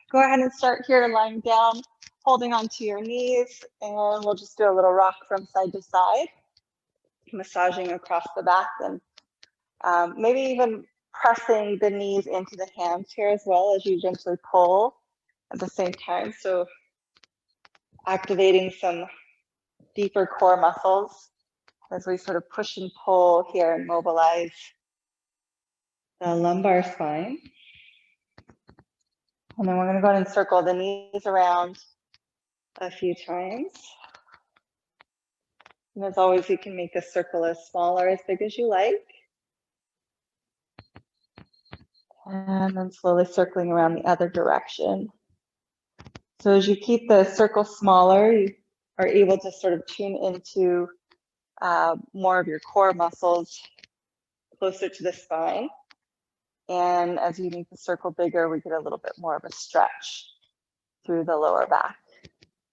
Go ahead and start here lying down, holding onto your knees, and we'll just do a little rock from side to side, massaging across the back, and maybe even pressing the knees into the hands here as well as you gently pull at the same time. So activating some deeper core muscles as we sort of push and pull here and mobilize the lumbar spine. And then we're going to go ahead and circle the knees around a few times. And as always, you can make the circle as small or as big as you like. And then slowly circling around the other direction. So as you keep the circle smaller, you are able to sort of tune into more of your core muscles closer to the spine. And as you make the circle bigger, we get a little bit more of a stretch through the lower back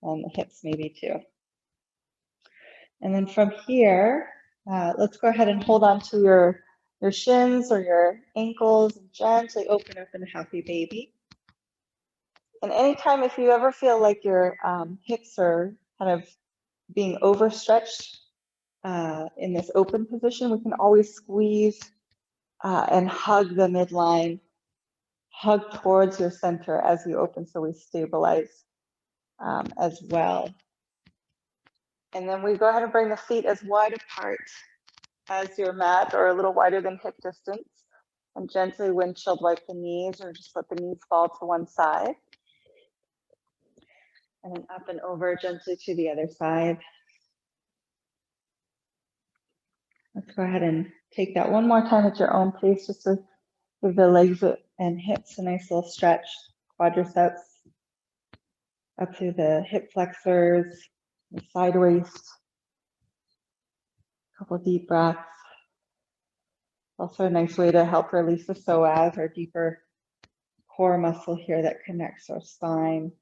and the hips maybe too. And then from here, let's go ahead and hold on to your shins or your ankles and gently open up in a happy baby. And anytime if you ever feel like your hips are kind of being overstretched in this open position, we can always squeeze and hug the midline, hug towards your center as you open so we stabilize as well. And then we go ahead and bring the feet as wide apart as your mat or a little wider than hip distance, and gently windshield wipe the knees or just let the knees fall to one side. And then up and over gently to the other side. Let's go ahead and take that one more time at your own pace, just to give the legs and hips a nice little stretch, quadriceps up to the hip flexors, the side waist. A couple deep breaths. Also a nice way to help release the psoas, our deeper core muscle here that connects our spine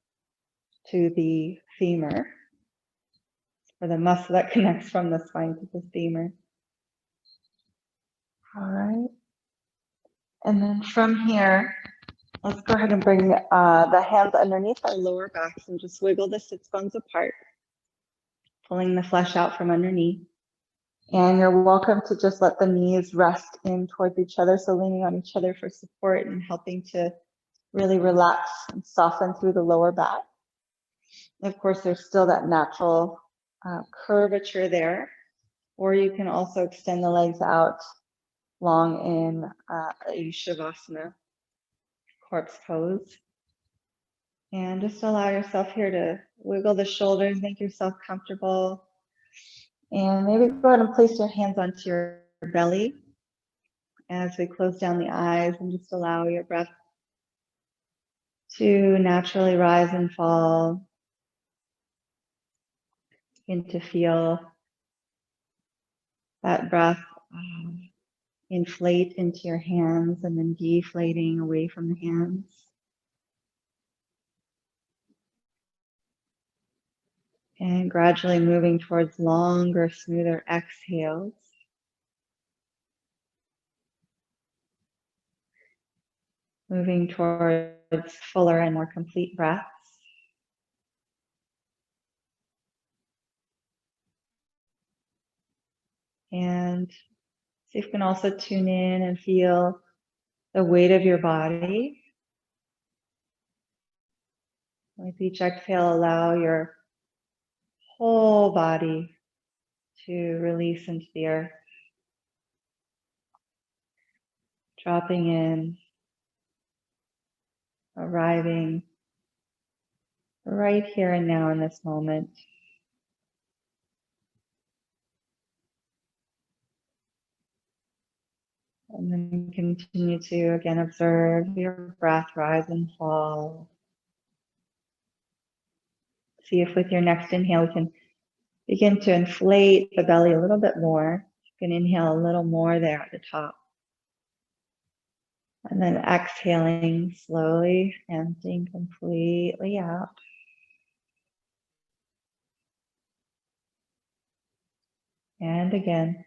to the femur, or the muscle that connects from the spine to the femur. All right. And then from here, let's go ahead and bring the hands underneath our lower backs and just wiggle the sits bones apart, pulling the flesh out from underneath. And you're welcome to just let the knees rest in towards each other, so leaning on each other for support and helping to really relax and soften through the lower back. And of course, there's still that natural curvature there, or you can also extend the legs out long in a Shavasana, corpse pose. And just allow yourself here to wiggle the shoulders, make yourself comfortable. And maybe go ahead and place your hands onto your belly as we close down the eyes and just allow your breath to naturally rise and fall. Begin to feel that breath inflate into your hands and then deflating away from the hands. And gradually moving towards longer, smoother exhales. Moving towards fuller and more complete breaths. And see if you can also tune in and feel the weight of your body. With each exhale, allow your whole body to release into the earth. Dropping in, arriving right here and now in this moment. And then continue to, again, observe your breath rise and fall. See if with your next inhale, we can begin to inflate the belly a little bit more. You can inhale a little more there at the top. And then exhaling slowly, emptying completely out. And again,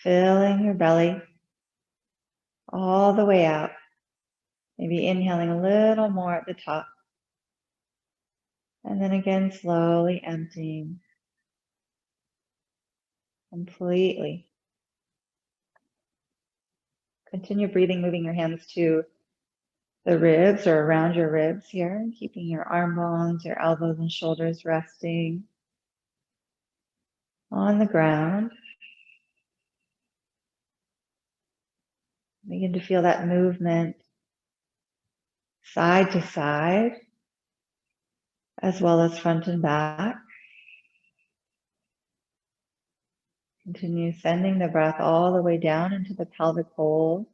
filling your belly all the way out. Maybe inhaling a little more at the top. And then again, slowly emptying completely. Continue breathing, moving your hands to the ribs or around your ribs here, keeping your arm bones, your elbows and shoulders resting on the ground. Begin to feel that movement side to side, as well as front and back. Continue sending the breath all the way down into the pelvic bowl,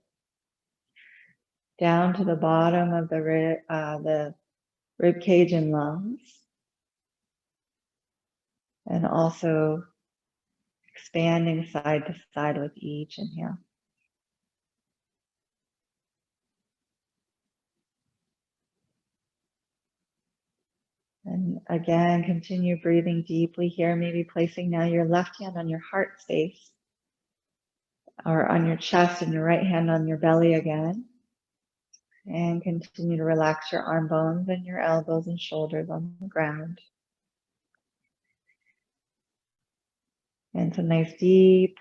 down to the bottom of the rib cage and lungs, and also expanding side to side with each inhale. And again, continue breathing deeply here, maybe placing now your left hand on your heart space or on your chest and your right hand on your belly again. And continue to relax your arm bones and your elbows and shoulders on the ground. And some nice deep,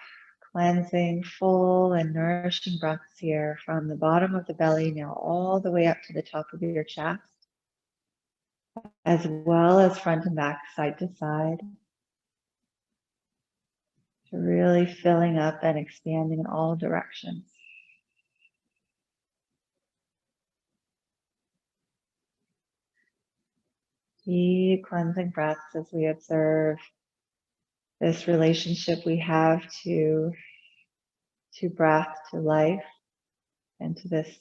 cleansing, full and nourishing breaths here from the bottom of the belly now all the way up to the top of your chest, as well as front and back, side to side. So really filling up and expanding in all directions. Deep cleansing breaths as we observe this relationship we have to breath, to life, and to this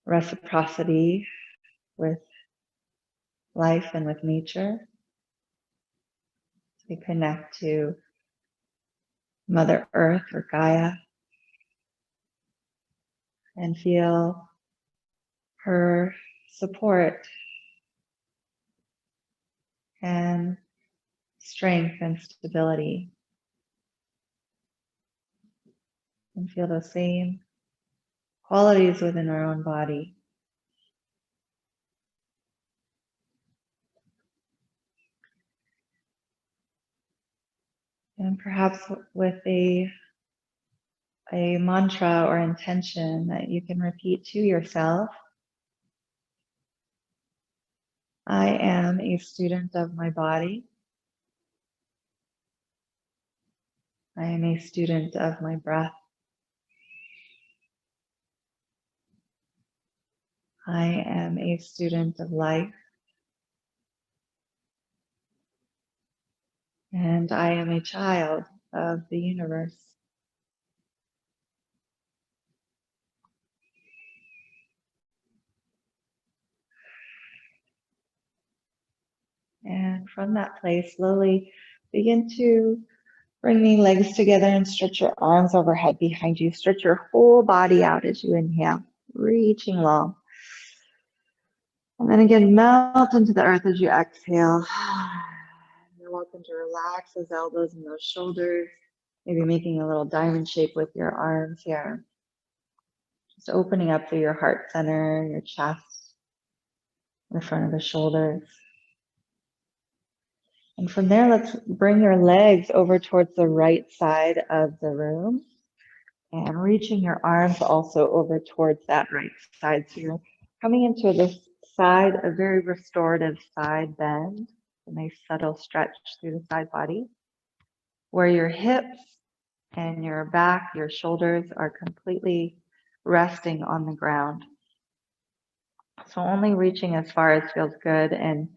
reciprocity with life and with nature. We connect to Mother Earth or Gaia and feel her support and strength and stability, and feel those same qualities within our own body. And perhaps with a mantra or intention that you can repeat to yourself. I am a student of my body. I am a student of my breath. I am a student of life. And I am a child of the universe. And from that place, slowly begin to bring the legs together and stretch your arms overhead behind you. Stretch your whole body out as you inhale, reaching long. And then again, melt into the earth as you exhale. You're welcome to relax those elbows and those shoulders, maybe making a little diamond shape with your arms here. Just opening up through your heart center, your chest, the front of the shoulders. And from there, let's bring your legs over towards the right side of the room and reaching your arms also over towards that right side. So you're coming into this side, a very restorative side bend, a nice subtle stretch through the side body, where your hips and your back, your shoulders are completely resting on the ground. So only reaching as far as feels good and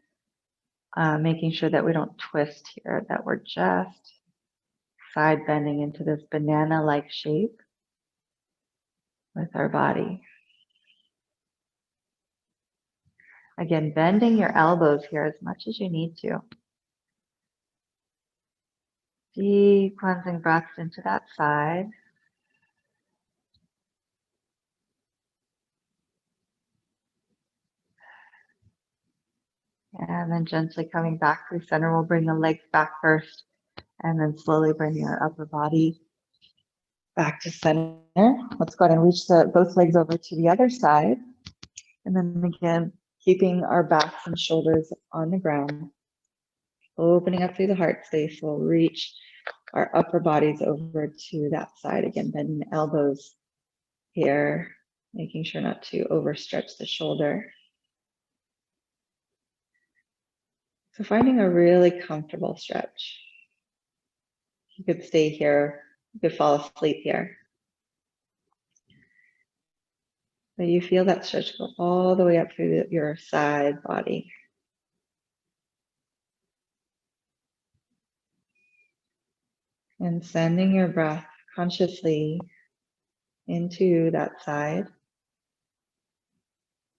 making sure that we don't twist here, that we're just side bending into this banana-like shape with our body. Again, bending your elbows here as much as you need to. Deep cleansing breaths into that side. And then gently coming back through center, we'll bring the legs back first and then slowly bring your upper body back to center. Let's go ahead and reach both legs over to the other side. And then again, keeping our backs and shoulders on the ground. Opening up through the heart space, we'll reach our upper bodies over to that side. Again, bending the elbows here, making sure not to overstretch the shoulder. So finding a really comfortable stretch. You could stay here, you could fall asleep here. But you feel that stretch go all the way up through your side body. And sending your breath consciously into that side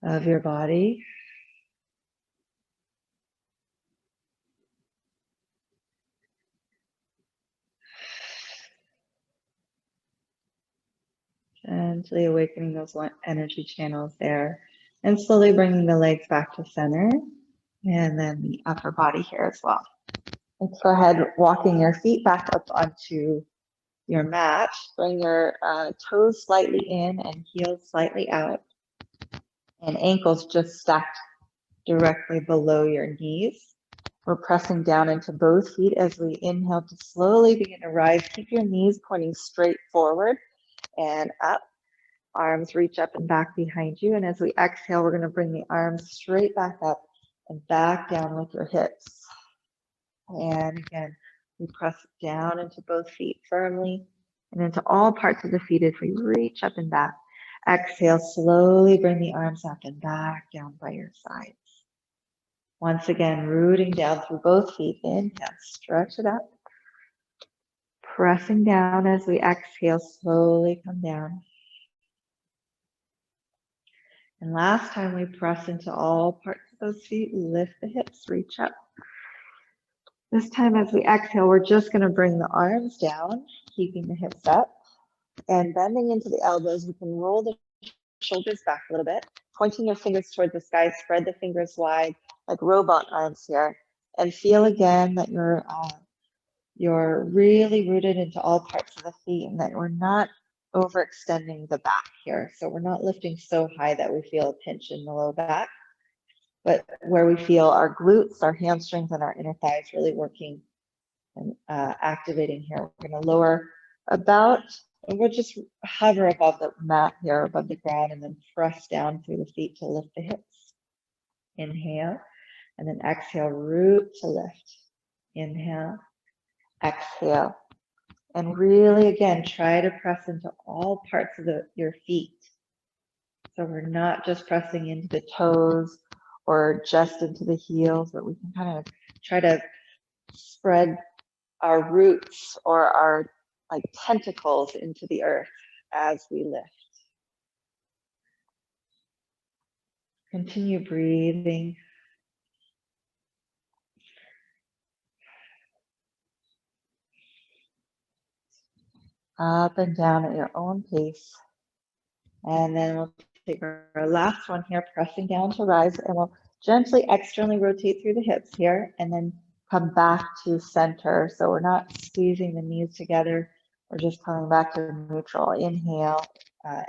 of your body. Gently awakening those energy channels there. And slowly bringing the legs back to center. And then the upper body here as well. Let's go ahead, walking your feet back up onto your mat. Bring your toes slightly in and heels slightly out. And ankles just stacked directly below your knees. We're pressing down into both feet as we inhale to slowly begin to rise. Keep your knees pointing straight forward and up. Arms reach up and back behind you. And as we exhale, we're going to bring the arms straight back up and back down with your hips. And again, we press down into both feet firmly and into all parts of the feet as we reach up and back. Exhale, slowly bring the arms up and back down by your sides. Once again, rooting down through both feet. Inhale, stretch it up. Pressing down as we exhale, slowly come down. And last time we press into all parts of those feet, lift the hips, reach up. This time as we exhale, we're just going to bring the arms down, keeping the hips up. And bending into the elbows, we can roll the shoulders back a little bit, pointing your fingers towards the sky, spread the fingers wide, like robot arms here. And feel again that you're really rooted into all parts of the feet and that we're not overextending the back here. So we're not lifting so high that we feel a pinch in the low back, but where we feel our glutes, our hamstrings, and our inner thighs really working and activating here. We're going to lower about, and we'll just hover above the mat here, above the ground, and then press down through the feet to lift the hips. Inhale, and then exhale, root to lift. Inhale, exhale. And really, again, try to press into all parts of your feet. So we're not just pressing into the toes or just into the heels, but we can kind of try to spread our roots or our like tentacles into the earth as we lift. Continue breathing. Up and down at your own pace. And then we'll take our last one here, pressing down to rise, and we'll gently externally rotate through the hips here and then come back to center. So we're not squeezing the knees together. We're just coming back to neutral. Inhale,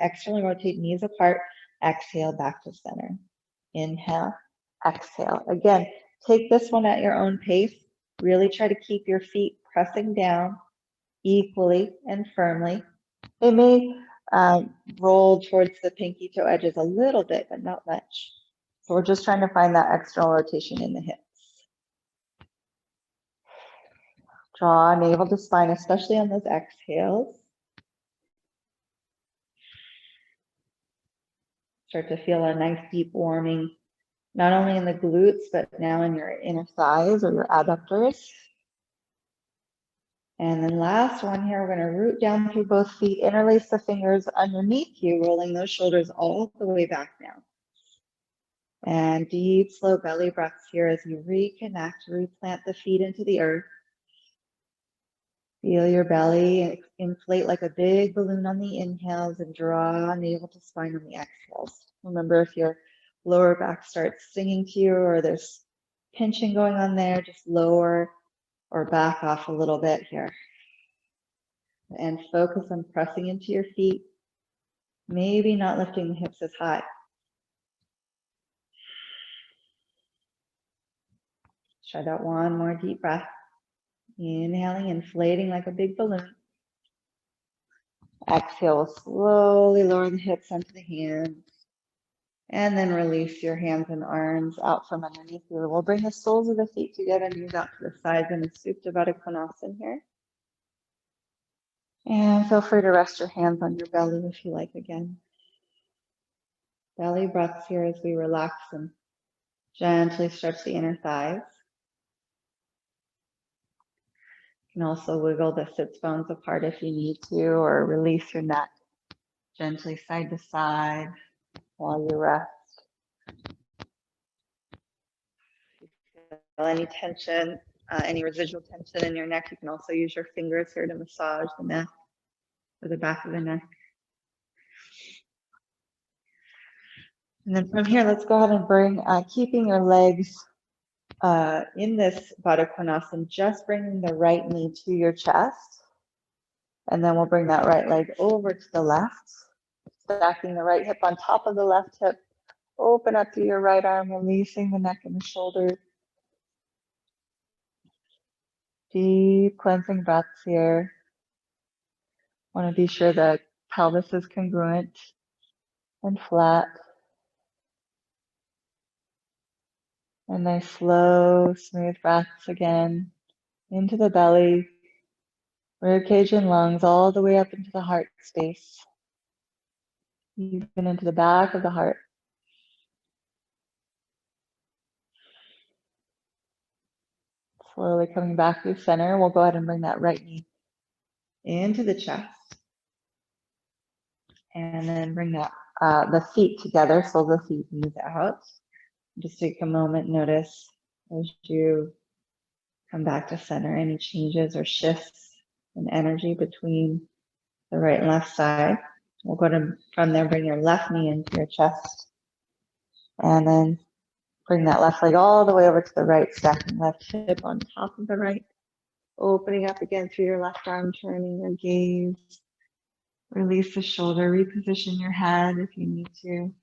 externally rotate knees apart. Exhale, back to center. Inhale, exhale. Again, take this one at your own pace. Really try to keep your feet pressing down equally and firmly. They may roll towards the pinky toe edges a little bit, but not much. So we're just trying to find that external rotation in the hips. Draw navel to spine, especially on those exhales. Start to feel a nice deep warming, not only in the glutes, but now in your inner thighs or your adductors. And then last one here, we're going to root down through both feet, interlace the fingers underneath you, rolling those shoulders all the way back down. And deep, slow belly breaths here as you reconnect, replant the feet into the earth. Feel your belly inflate like a big balloon on the inhales and draw navel to spine on the exhales. Remember, if your lower back starts singing to you or there's pinching going on there, just lower or back off a little bit here. And focus on pressing into your feet, maybe not lifting the hips as high. Try that one more deep breath. Inhaling, inflating like a big balloon. Exhale, slowly lower the hips onto the hands. And then release your hands and arms out from underneath you. We'll bring the soles of the feet together, knees out to the sides in a Supta Baddha Konasana here. And feel free to rest your hands on your belly if you like again. Belly breaths here as we relax and gently stretch the inner thighs. You can also wiggle the sits bones apart if you need to, or release your neck gently side to side while you rest. Feel any tension, any residual tension in your neck, you can also use your fingers here to massage the neck or the back of the neck. And then from here, let's go ahead and bring, keeping your legs in this Baddha Konasana, just bringing the right knee to your chest. And then we'll bring that right leg over to the left, stacking the right hip on top of the left hip. Open up through your right arm, releasing the neck and the shoulders. Deep cleansing breaths here. Want to be sure the pelvis is congruent and flat. And nice slow, smooth breaths again into the belly, rib cage and lungs, all the way up into the heart space, even into the back of the heart. Slowly coming back through center, we'll go ahead and bring that right knee into the chest. And then bring that the feet together, soles of the feet, knees out. Just take a moment, notice as you come back to center, any changes or shifts in energy between the right and left side. We'll go to, from there, bring your left knee into your chest. And then bring that left leg all the way over to the right, stacking left hip on top of the right. Opening up again through your left arm, turning your gaze. Release the shoulder, reposition your head if you need to.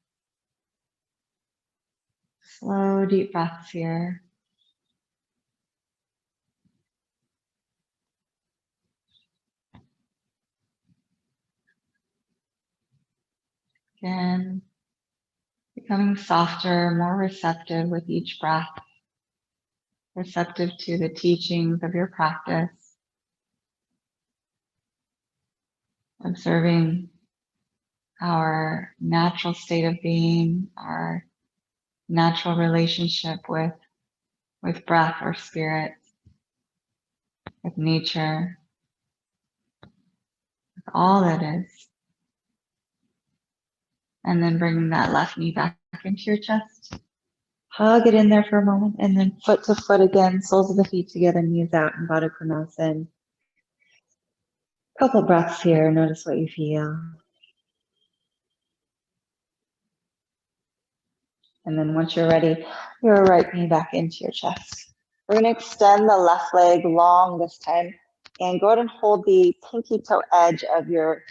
Slow, deep breaths here. Again, becoming softer, more receptive with each breath. Receptive to the teachings of your practice. Observing our natural state of being, our natural relationship with breath or spirit, with nature, with all that is. And then bringing that left knee back into your chest. Hug it in there for a moment, and then foot to foot again, soles of the feet together, knees out in Baddha Konasana. Couple breaths here, notice what you feel. And then once you're ready, your right knee back into your chest. We're going to extend the left leg long this time, and go ahead and hold the pinky toe edge of your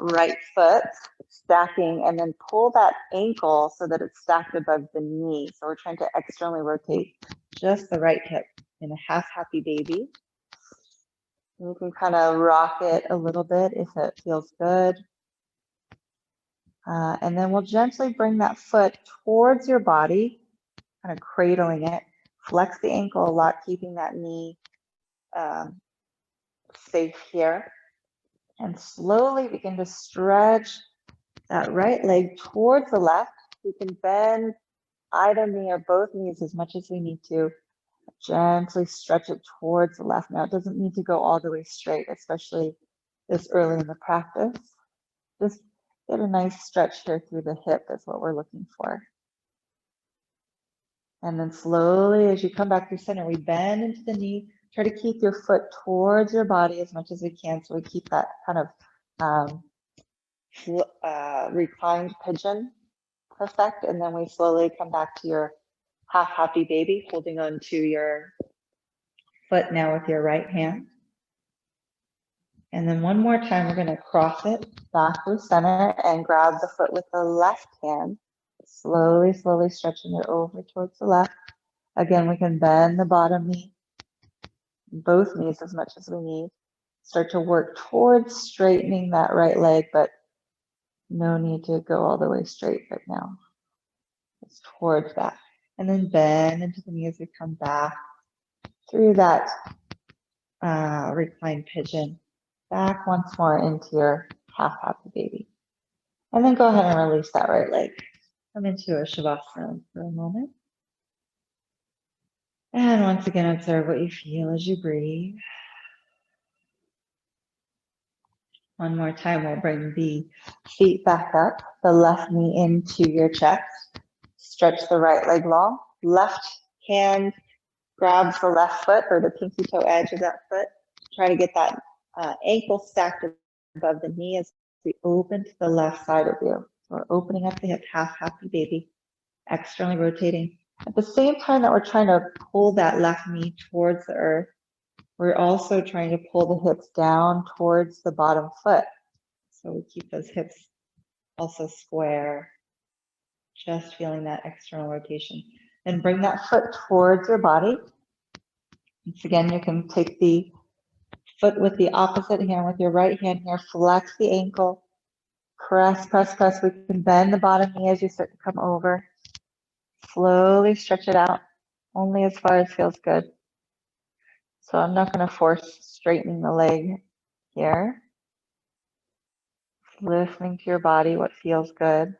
right foot, stacking, and then pull that ankle so that it's stacked above the knee. So we're trying to externally rotate just the right hip in a half happy baby. You can kind of rock it a little bit if it feels good. And then we'll gently bring that foot towards your body, kind of cradling it. Flex the ankle a lot, keeping that knee safe here. And slowly begin to stretch that right leg towards the left. We can bend either knee or both knees as much as we need to. Gently stretch it towards the left. Now, it doesn't need to go all the way straight, especially this early in the practice. Just get a nice stretch here through the hip is what we're looking for. And then slowly, as you come back to center, we bend into the knee. Try to keep your foot towards your body as much as we can, so we keep that kind of reclined pigeon effect. And then we slowly come back to your half happy baby, holding on to your foot now with your right hand. And then one more time, we're going to cross it back through center and grab the foot with the left hand. Slowly, slowly stretching it over towards the left. Again, we can bend the bottom knee, both knees as much as we need. Start to work towards straightening that right leg, but no need to go all the way straight right now. It's towards that. And then bend into the knee as we come back through that reclined pigeon. Back once more into your half happy baby. And then go ahead and release that right leg. Come into a Shavasana for a moment. And once again, observe what you feel as you breathe. One more time, we'll bring the feet back up, the left knee into your chest. Stretch the right leg long. Left hand grabs the left foot or the pinky toe edge of that foot. Try to get that ankle stacked above the knee as we open to the left side of you. So we're opening up the hip, half happy baby, externally rotating. At the same time that we're trying to pull that left knee towards the earth, we're also trying to pull the hips down towards the bottom foot. So we keep those hips also square, just feeling that external rotation. And bring that foot towards your body. Once again, you can take the foot with the opposite hand with your right hand here, flex the ankle, press, press, press. We can bend the bottom knee as you start to come over. Slowly stretch it out, only as far as feels good. So I'm not going to force straightening the leg here. Listening to your body, what feels good.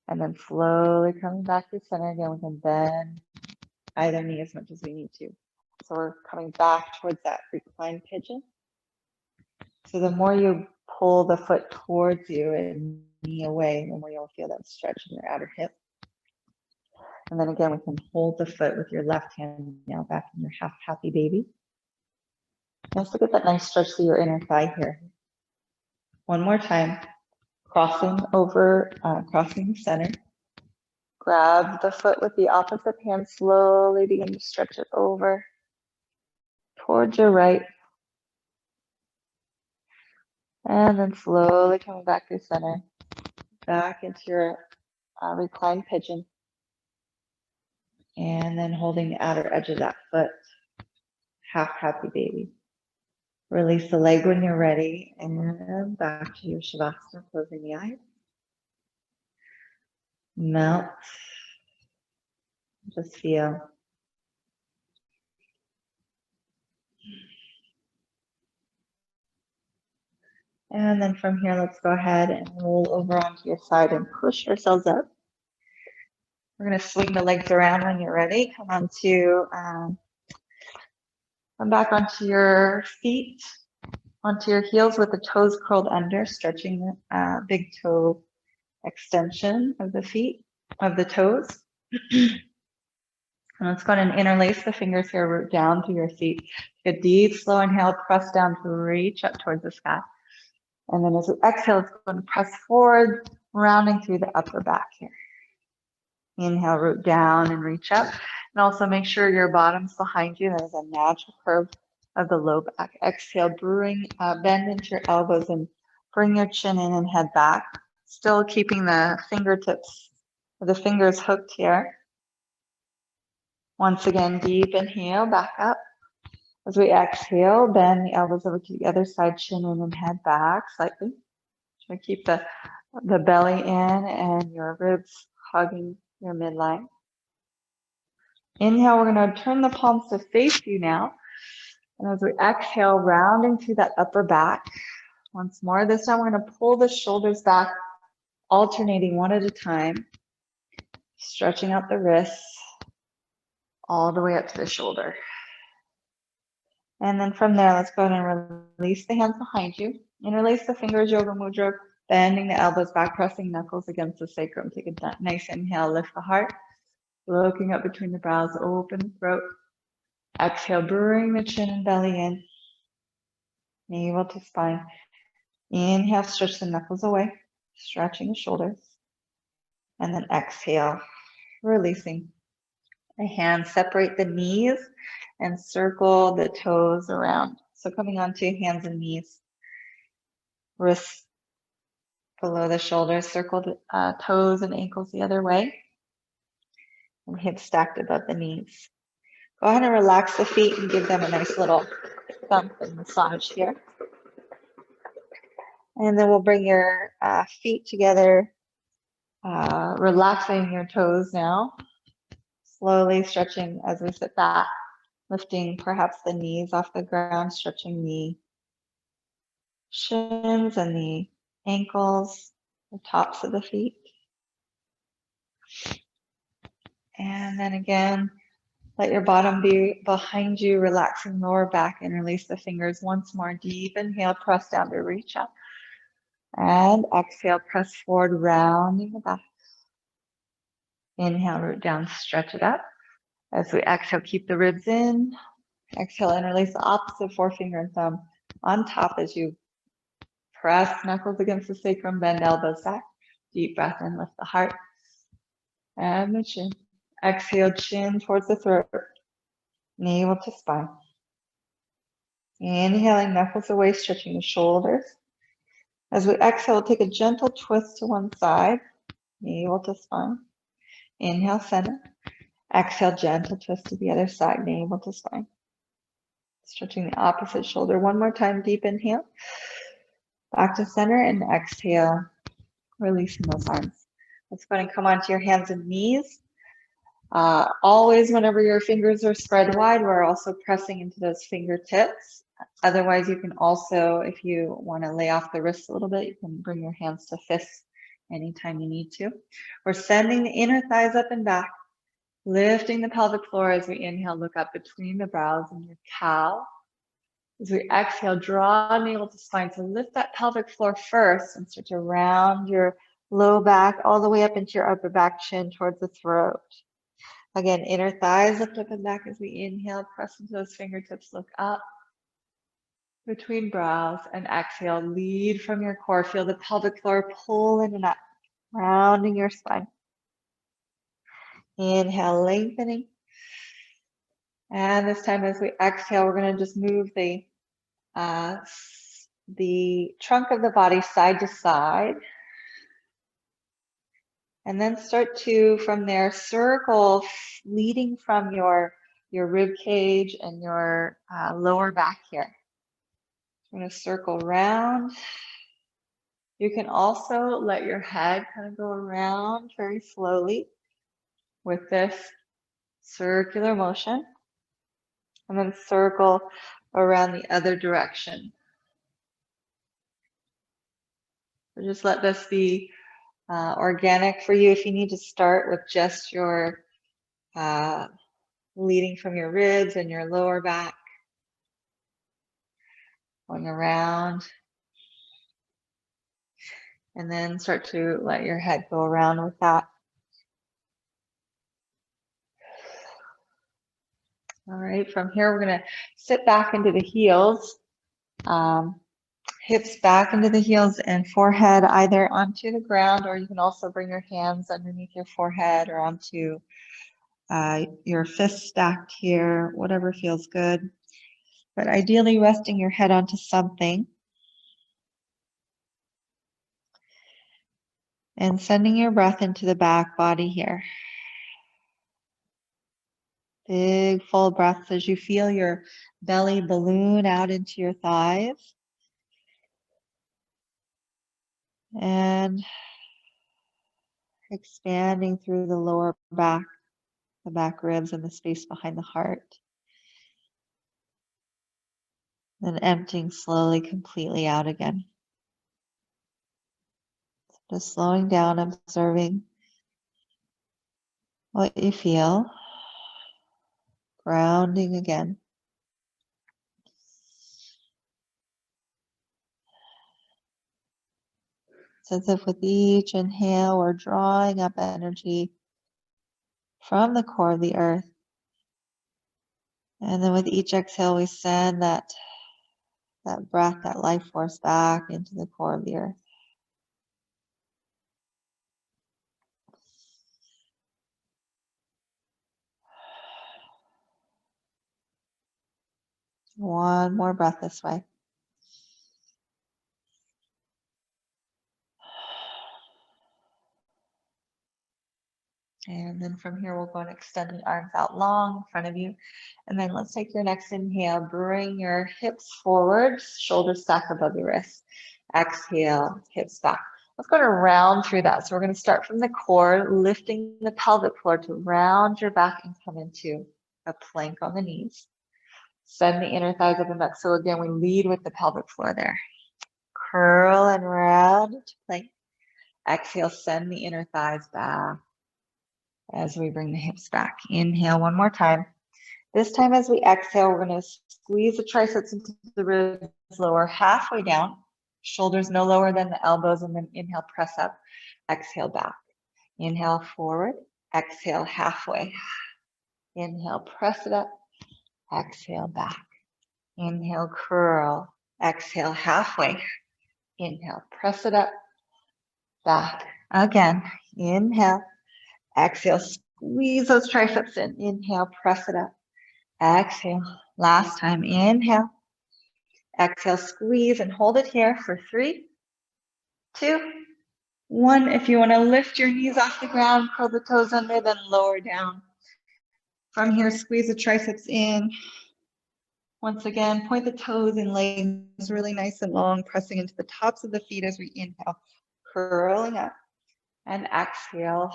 And then slowly coming back to center again. We can bend either knee as much as we need to. So we're coming back towards that reclined pigeon. So the more you pull the foot towards you and knee away, the more you'll feel that stretch in your outer hip. And then again, we can hold the foot with your left hand now back in your half happy baby. Let's look at that nice stretch through your inner thigh here. One more time, crossing over, crossing the center. Grab the foot with the opposite hand, slowly begin to stretch it over towards your right. And then slowly coming back to center, back into your reclined pigeon. And then holding the outer edge of that foot, half happy baby. Release the leg when you're ready and back to your Shavasana, closing the eyes. Melt. Just feel. And then from here, let's go ahead and roll over onto your side and push ourselves up. We're going to swing the legs around when you're ready. Come back onto your feet, onto your heels with the toes curled under, stretching the big toe extension of the feet, of the toes. And let's go ahead and interlace the fingers here, root down through your feet. Take a deep, slow inhale, press down to reach up towards the sky. And then as we exhale, it's going to press forward, rounding through the upper back here. Inhale, root down and reach up. And also make sure your bottom's behind you. There's a natural curve of the low back. Exhale, bend into your elbows and bring your chin in and head back. Still keeping the fingertips, the fingers hooked here. Once again, deep inhale, back up. As we exhale, bend the elbows over to the other side, chin in and head back slightly. Try to keep the belly in and your ribs hugging your midline. Inhale, we're going to turn the palms to face you now. And as we exhale, rounding through that upper back. Once more, this time we're going to pull the shoulders back, alternating one at a time. Stretching out the wrists all the way up to the shoulder. And then from there, let's go ahead and release the hands behind you. Interlace the fingers, Yoga Mudra, bending the elbows back, pressing knuckles against the sacrum. Take a nice inhale, lift the heart. Looking up between the brows, open the throat. Exhale, bring the chin and belly in. Navel to spine. Inhale, stretch the knuckles away, stretching the shoulders. And then exhale, releasing. The hands separate the knees and circle the toes around. So coming onto hands and knees. wrists below the shoulders, circle the toes and ankles the other way, and hips stacked above the knees. Go ahead and relax the feet and give them a nice little thump and massage here. And then we'll bring your feet together, relaxing your toes now, slowly stretching as we sit back, lifting perhaps the knees off the ground, stretching the shins and the ankles, the tops of the feet. And then again, let your bottom be behind you, relaxing lower back, and release the fingers once more. Deep inhale, press down to reach up. And exhale, press forward, rounding the back. Inhale, root down, stretch it up. As we exhale, keep the ribs in. Exhale and release the opposite forefinger and thumb on top as you press knuckles against the sacrum, bend elbows back. Deep breath in, lift the heart and the chin. Exhale, chin towards the throat, navel to spine. Inhaling, knuckles away, stretching the shoulders. As we exhale, take a gentle twist to one side, navel to spine. Inhale, center. Exhale, gentle twist to the other side, navel to spine. Stretching the opposite shoulder one more time, deep inhale. Back to center and exhale, releasing those arms. Let's go ahead and come onto your hands and knees. Always, whenever your fingers are spread wide, we're also pressing into those fingertips. Otherwise, you can also, if you want to lay off the wrists a little bit, you can bring your hands to fists anytime you need to. We're sending the inner thighs up and back, lifting the pelvic floor as we inhale, look up between the brows and your cow. As we exhale, draw navel to spine. So lift that pelvic floor first and start to round your low back all the way up into your upper back, chin towards the throat. Again, inner thighs lift up and back as we inhale, press into those fingertips, look up between brows, and exhale, lead from your core. Feel the pelvic floor pull in and up, rounding your spine. Inhale, lengthening. And this time as we exhale, we're going to just move the trunk of the body side to side. And then start to, from there, circle, leading from your rib cage and your lower back here. I'm going to circle around. You can also let your head kind of go around very slowly with this circular motion. And then circle around the other direction. So just let this be organic for you. If you need to start with just your leading from your ribs and your lower back, going around, and then start to let your head go around with that. All right, from here, we're going to sit back into the heels, hips back into the heels and forehead either onto the ground, or you can also bring your hands underneath your forehead or onto your fists stacked here, whatever feels good. But ideally resting your head onto something. And sending your breath into the back body here. Big full breaths as you feel your belly balloon out into your thighs. And expanding through the lower back, the back ribs and the space behind the heart. Then emptying slowly, completely out again. Just slowing down, observing what you feel. Grounding again. It's as if with each inhale, we're drawing up energy from the core of the earth. And then with each exhale, we send that breath, that life force back into the core of the earth. One more breath this way. And then from here, we'll go and extend the arms out long in front of you. And then let's take your next inhale. Bring your hips forward, shoulders stack above your wrists. Exhale, hips back. Let's go to round through that. So we're going to start from the core, lifting the pelvic floor to round your back and come into a plank on the knees. Send the inner thighs up and back. So again, we lead with the pelvic floor there. Curl and round to plank. Exhale, send the inner thighs back as we bring the hips back. Inhale one more time. This time as we exhale, we're going to squeeze the triceps into the ribs, lower halfway down. Shoulders no lower than the elbows, and then inhale, press up. Exhale, back. Inhale, forward. Exhale, halfway. Inhale, press it up. Exhale, back. Inhale, curl. Exhale, halfway. Inhale, press it up. Back. Again. Inhale. Exhale, squeeze those triceps in. Inhale, press it up. Exhale. Last time. Inhale. Exhale, squeeze and hold it here for 3, 2, 1. If you want to lift your knees off the ground, curl the toes under, then lower down. From here, squeeze the triceps in. Once again, point the toes and legs really nice and long, pressing into the tops of the feet as we inhale, curling up. And exhale,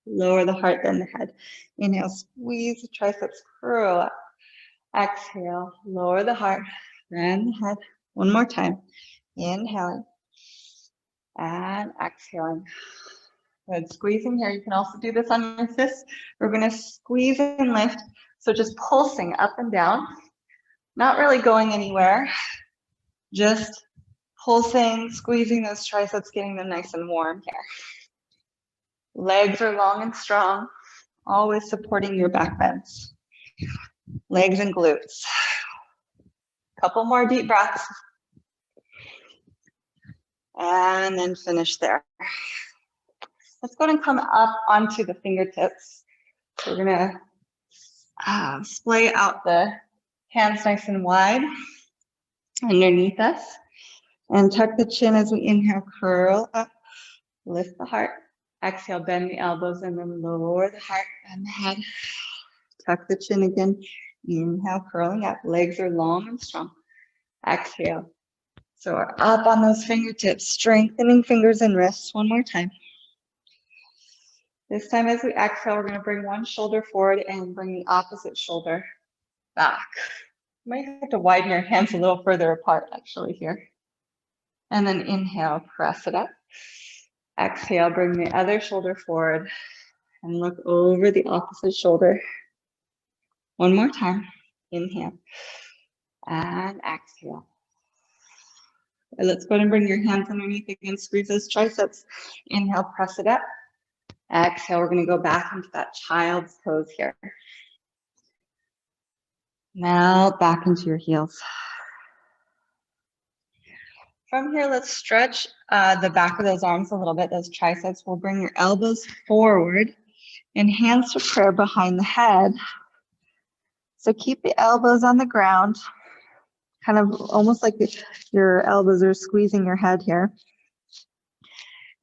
lower the heart, then the head. Inhale, squeeze the triceps, curl up. Exhale, lower the heart, then the head. One more time. Inhaling and exhaling. Good. Squeezing here. You can also do this on your fists. We're going to squeeze and lift. So just pulsing up and down, not really going anywhere. Just pulsing, squeezing those triceps, getting them nice and warm here. Legs are long and strong, always supporting your back bends. Legs and glutes. Couple more deep breaths. And then finish there. Let's go and come up onto the fingertips. So we're going to splay out the hands nice and wide underneath us. And tuck the chin as we inhale, curl up, lift the heart. Exhale, bend the elbows and then lower the heart and the head. Tuck the chin again. Inhale, curling up. Legs are long and strong. Exhale. So we're up on those fingertips, strengthening fingers and wrists. One more time. This time as we exhale, we're going to bring one shoulder forward and bring the opposite shoulder back. You might have to widen your hands a little further apart actually here. And then inhale, press it up. Exhale, bring the other shoulder forward and look over the opposite shoulder. One more time. Inhale and exhale. And let's go ahead and bring your hands underneath again. Squeeze those triceps. Inhale, press it up. Exhale, we're going to go back into that child's pose here. Now back into your heels. From here, let's stretch the back of those arms a little bit, those triceps. We'll bring your elbows forward and hands to prayer behind the head. So keep the elbows on the ground, kind of almost like your elbows are squeezing your head here.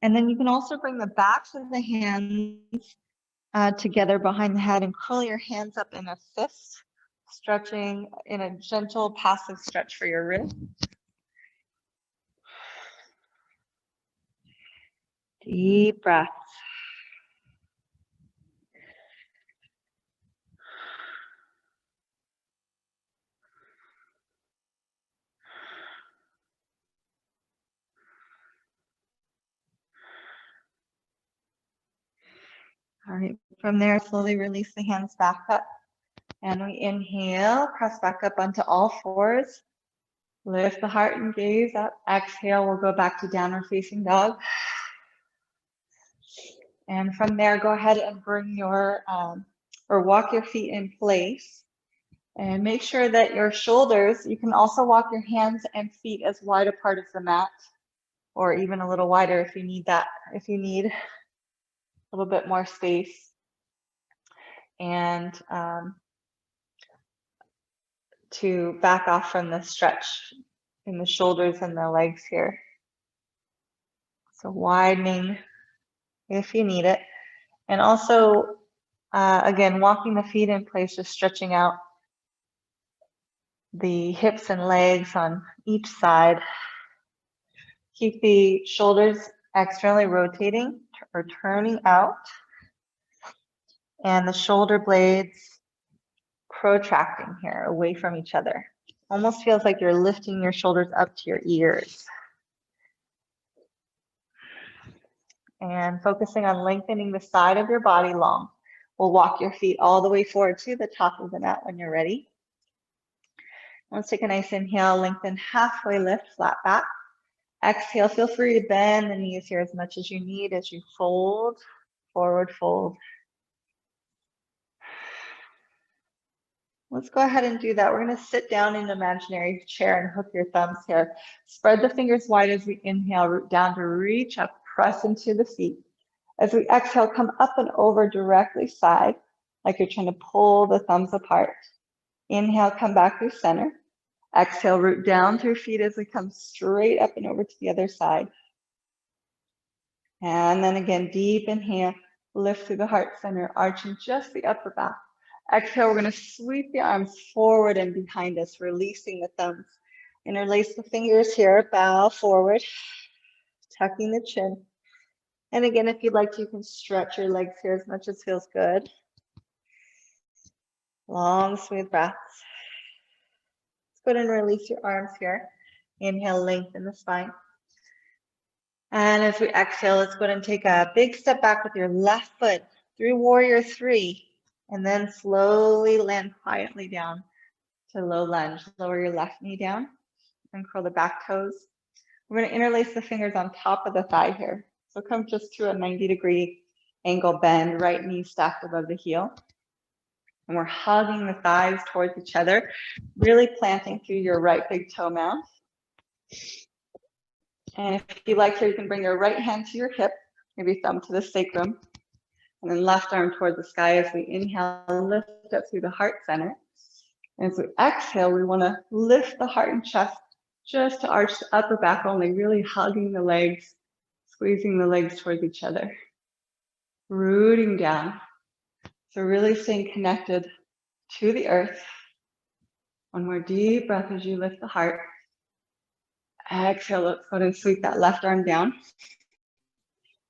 And then you can also bring the backs of the hands together behind the head and curl your hands up in a fist, stretching in a gentle passive stretch for your wrist. Deep breaths. All right, from there, slowly release the hands back up. And we inhale, press back up onto all fours. Lift the heart and gaze up. Exhale, we'll go back to downward facing dog. And from there, go ahead and bring your, or walk your feet in place. And make sure that your shoulders, you can also walk your hands and feet as wide apart as the mat, or even a little wider if you need that, if you need a little bit more space. And to back off from the stretch in the shoulders and the legs here. So widening if you need it. And also, again, walking the feet in place, just stretching out the hips and legs on each side. Keep the shoulders externally rotating or turning out, and the shoulder blades protracting here away from each other. Almost feels like you're lifting your shoulders up to your ears. And focusing on lengthening the side of your body long. We'll walk your feet all the way forward to the top of the mat when you're ready. Let's take a nice inhale, lengthen halfway lift, flat back. Exhale, feel free to bend the knees here as much as you need as you fold, forward fold. Let's go ahead and do that. We're going to sit down in an imaginary chair and hook your thumbs here. Spread the fingers wide as we inhale, root down to reach up, press into the feet. As we exhale, come up and over directly side, like you're trying to pull the thumbs apart. Inhale, come back through center. Exhale, root down through feet as we come straight up and over to the other side. And then again, deep inhale, lift through the heart center, arching just the upper back. Exhale, we're going to sweep the arms forward and behind us, releasing the thumbs. Interlace the fingers here, bow forward, tucking the chin. And again, if you'd like to, you can stretch your legs here as much as feels good. Long, smooth breaths. Let's go ahead and release your arms here. Inhale, lengthen the spine. And as we exhale, let's go ahead and take a big step back with your left foot through warrior three. And then slowly land quietly down to low lunge. Lower your left knee down and curl the back toes. We're going to interlace the fingers on top of the thigh here. So come just to a 90-degree angle bend, right knee stacked above the heel. And we're hugging the thighs towards each other, really planting through your right big toe mound. And if you like here, you can bring your right hand to your hip, maybe thumb to the sacrum, and then left arm toward the sky as we inhale, lift up through the heart center. And as we exhale, we want to lift the heart and chest just to arch the upper back only, really hugging the legs, squeezing the legs towards each other, rooting down. So really staying connected to the earth. One more deep breath as you lift the heart. Exhale, let's go ahead and sweep that left arm down.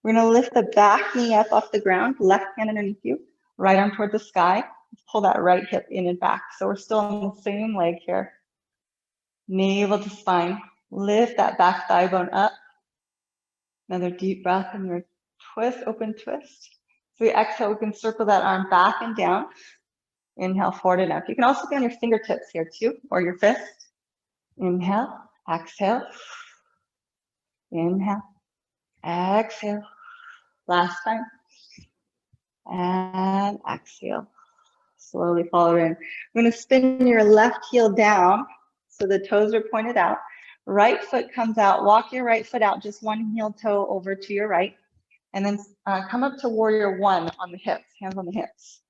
We're going to lift the back knee up off the ground, left hand underneath you, right arm toward the sky. Let's pull that right hip in and back. So we're still on the same leg here. Navel to spine. Lift that back thigh bone up. Another deep breath and your twist, open twist. So we exhale, we can circle that arm back and down. Inhale, forward and up. You can also be on your fingertips here too, or your fist. Inhale, exhale. Inhale, exhale. Last time. And exhale. Slowly follow in. We're going to spin your left heel down so the toes are pointed out. Right foot comes out. Walk your right foot out, just one heel toe over to your right. And then come up to warrior one on the hips, hands on the hips.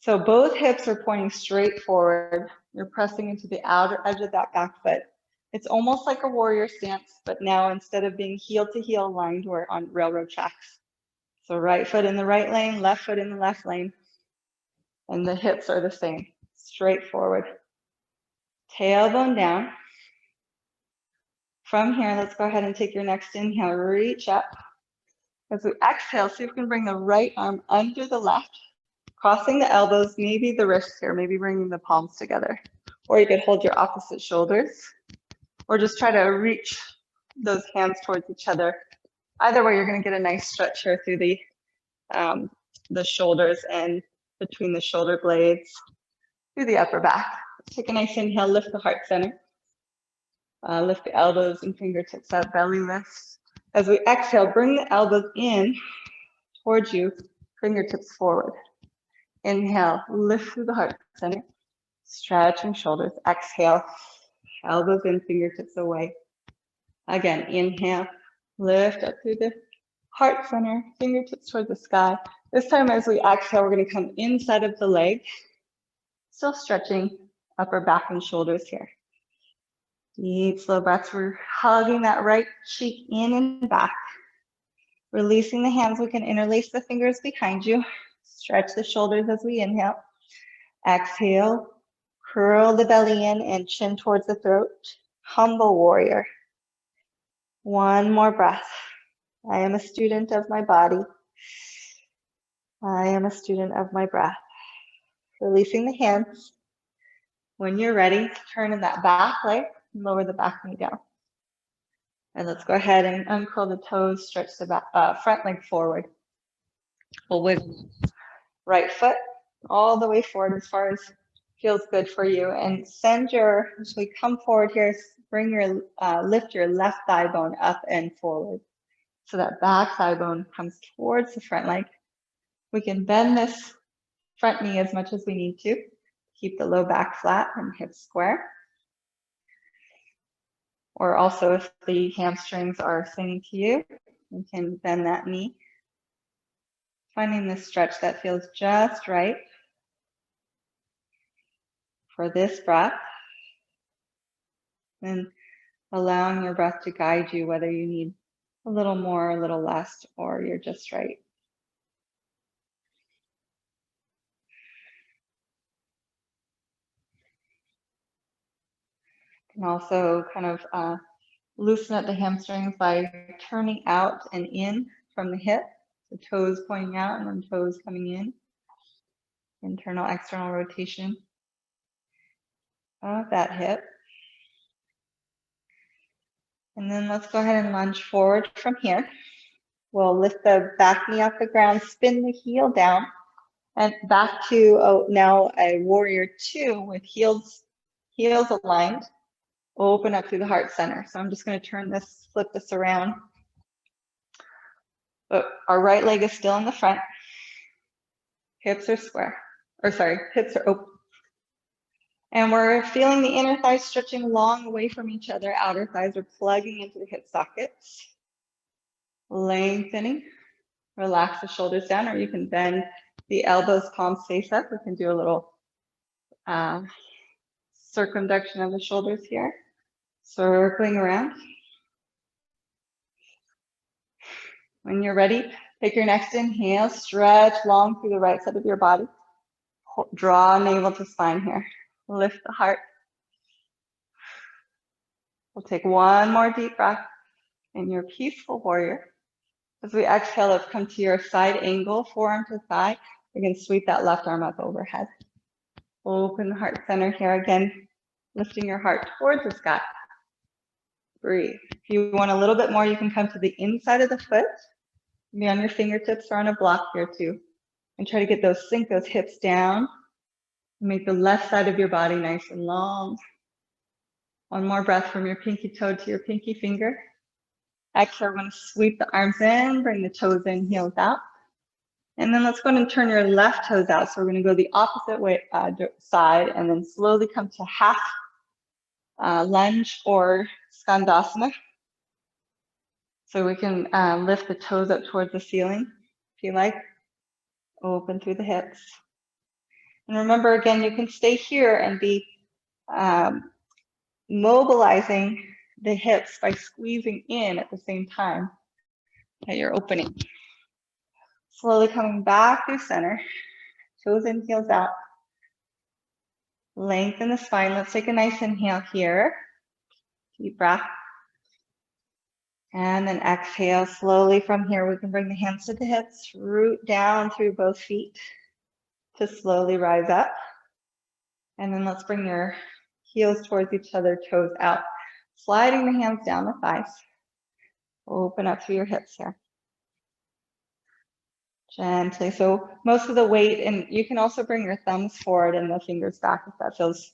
So both hips are pointing straight forward. You're pressing into the outer edge of that back foot. It's almost like a warrior stance, but now instead of being heel to heel aligned, we're on railroad tracks. So right foot in the right lane, left foot in the left lane. And the hips are the same, straight forward. Tailbone down. From here, let's go ahead and take your next inhale, reach up. As we exhale, see if we can bring the right arm under the left, crossing the elbows, maybe the wrists here, maybe bringing the palms together. Or you could hold your opposite shoulders, or just try to reach those hands towards each other. Either way, you're going to get a nice stretch here through the shoulders and between the shoulder blades, through the upper back. Take a nice inhale, lift the heart center. Lift the elbows and fingertips up, belly lift. As we exhale, bring the elbows in towards you, fingertips forward. Inhale, lift through the heart center. Stretching shoulders. Exhale, elbows in, fingertips away. Again, inhale, lift up through the heart center, fingertips toward the sky. This time as we exhale, we're going to come inside of the leg. Still stretching upper back and shoulders here. Deep, slow breaths. We're hugging that right cheek in and back. Releasing the hands, we can interlace the fingers behind you. Stretch the shoulders as we inhale. Exhale, curl the belly in and chin towards the throat. Humble warrior. One more breath. I am a student of my body. I am a student of my breath. Releasing the hands. When you're ready, turn in that back leg, lower the back knee down. And let's go ahead and uncurl the toes, stretch the back, front leg forward. We'll wiggle right foot all the way forward as far as feels good for you. And as we come forward here, lift your left thigh bone up and forward. So that back thigh bone comes towards the front leg. We can bend this front knee as much as we need to. Keep the low back flat and hips square. Or also if the hamstrings are singing to you, you can bend that knee. Finding the stretch that feels just right for this breath. And allowing your breath to guide you, whether you need a little more, a little less, or you're just right. You can also kind of loosen up the hamstrings by turning out and in from the hip. The toes pointing out and then toes coming in. Internal, external rotation of that hip. And then let's go ahead and lunge forward from here. We'll lift the back knee off the ground, spin the heel down, and back to now a warrior two with heels aligned. Open up through the heart center. So I'm just going to flip this around. But our right leg is still in the front. Hips are hips are open. And we're feeling the inner thighs stretching long away from each other. Outer thighs are plugging into the hip sockets. Lengthening. Relax the shoulders down, or you can bend the elbows, palms face up. We can do a little circumduction of the shoulders here. Circling around. When you're ready, take your next inhale, stretch long through the right side of your body. Draw navel to spine here. Lift the heart. We'll take one more deep breath in your peaceful warrior. As we exhale, let's come to your side angle, forearm to thigh. We can sweep that left arm up overhead. Open the heart center here again, lifting your heart towards the sky. Breathe. If you want a little bit more, you can come to the inside of the foot, be on your fingertips or on a block here too. And try to sink those hips down. Make the left side of your body nice and long. One more breath from your pinky toe to your pinky finger. Exhale, we're going to sweep the arms in, bring the toes in, heels out. And then let's go ahead and turn your left toes out. So we're going to go the opposite way, side, and then slowly come to half lunge or skandasana. So we can lift the toes up towards the ceiling, if you like. Open through the hips. And remember, again, you can stay here and be mobilizing the hips by squeezing in at the same time that you're opening. Slowly coming back through center. Toes in, heels out. Lengthen the spine. Let's take a nice inhale here. Deep breath. And then exhale slowly from here. We can bring the hands to the hips, root down through both feet to slowly rise up. And then let's bring your heels towards each other, toes out. Sliding the hands down the thighs. Open up through your hips here. Gently. So most of the weight, and you can also bring your thumbs forward and the fingers back if that feels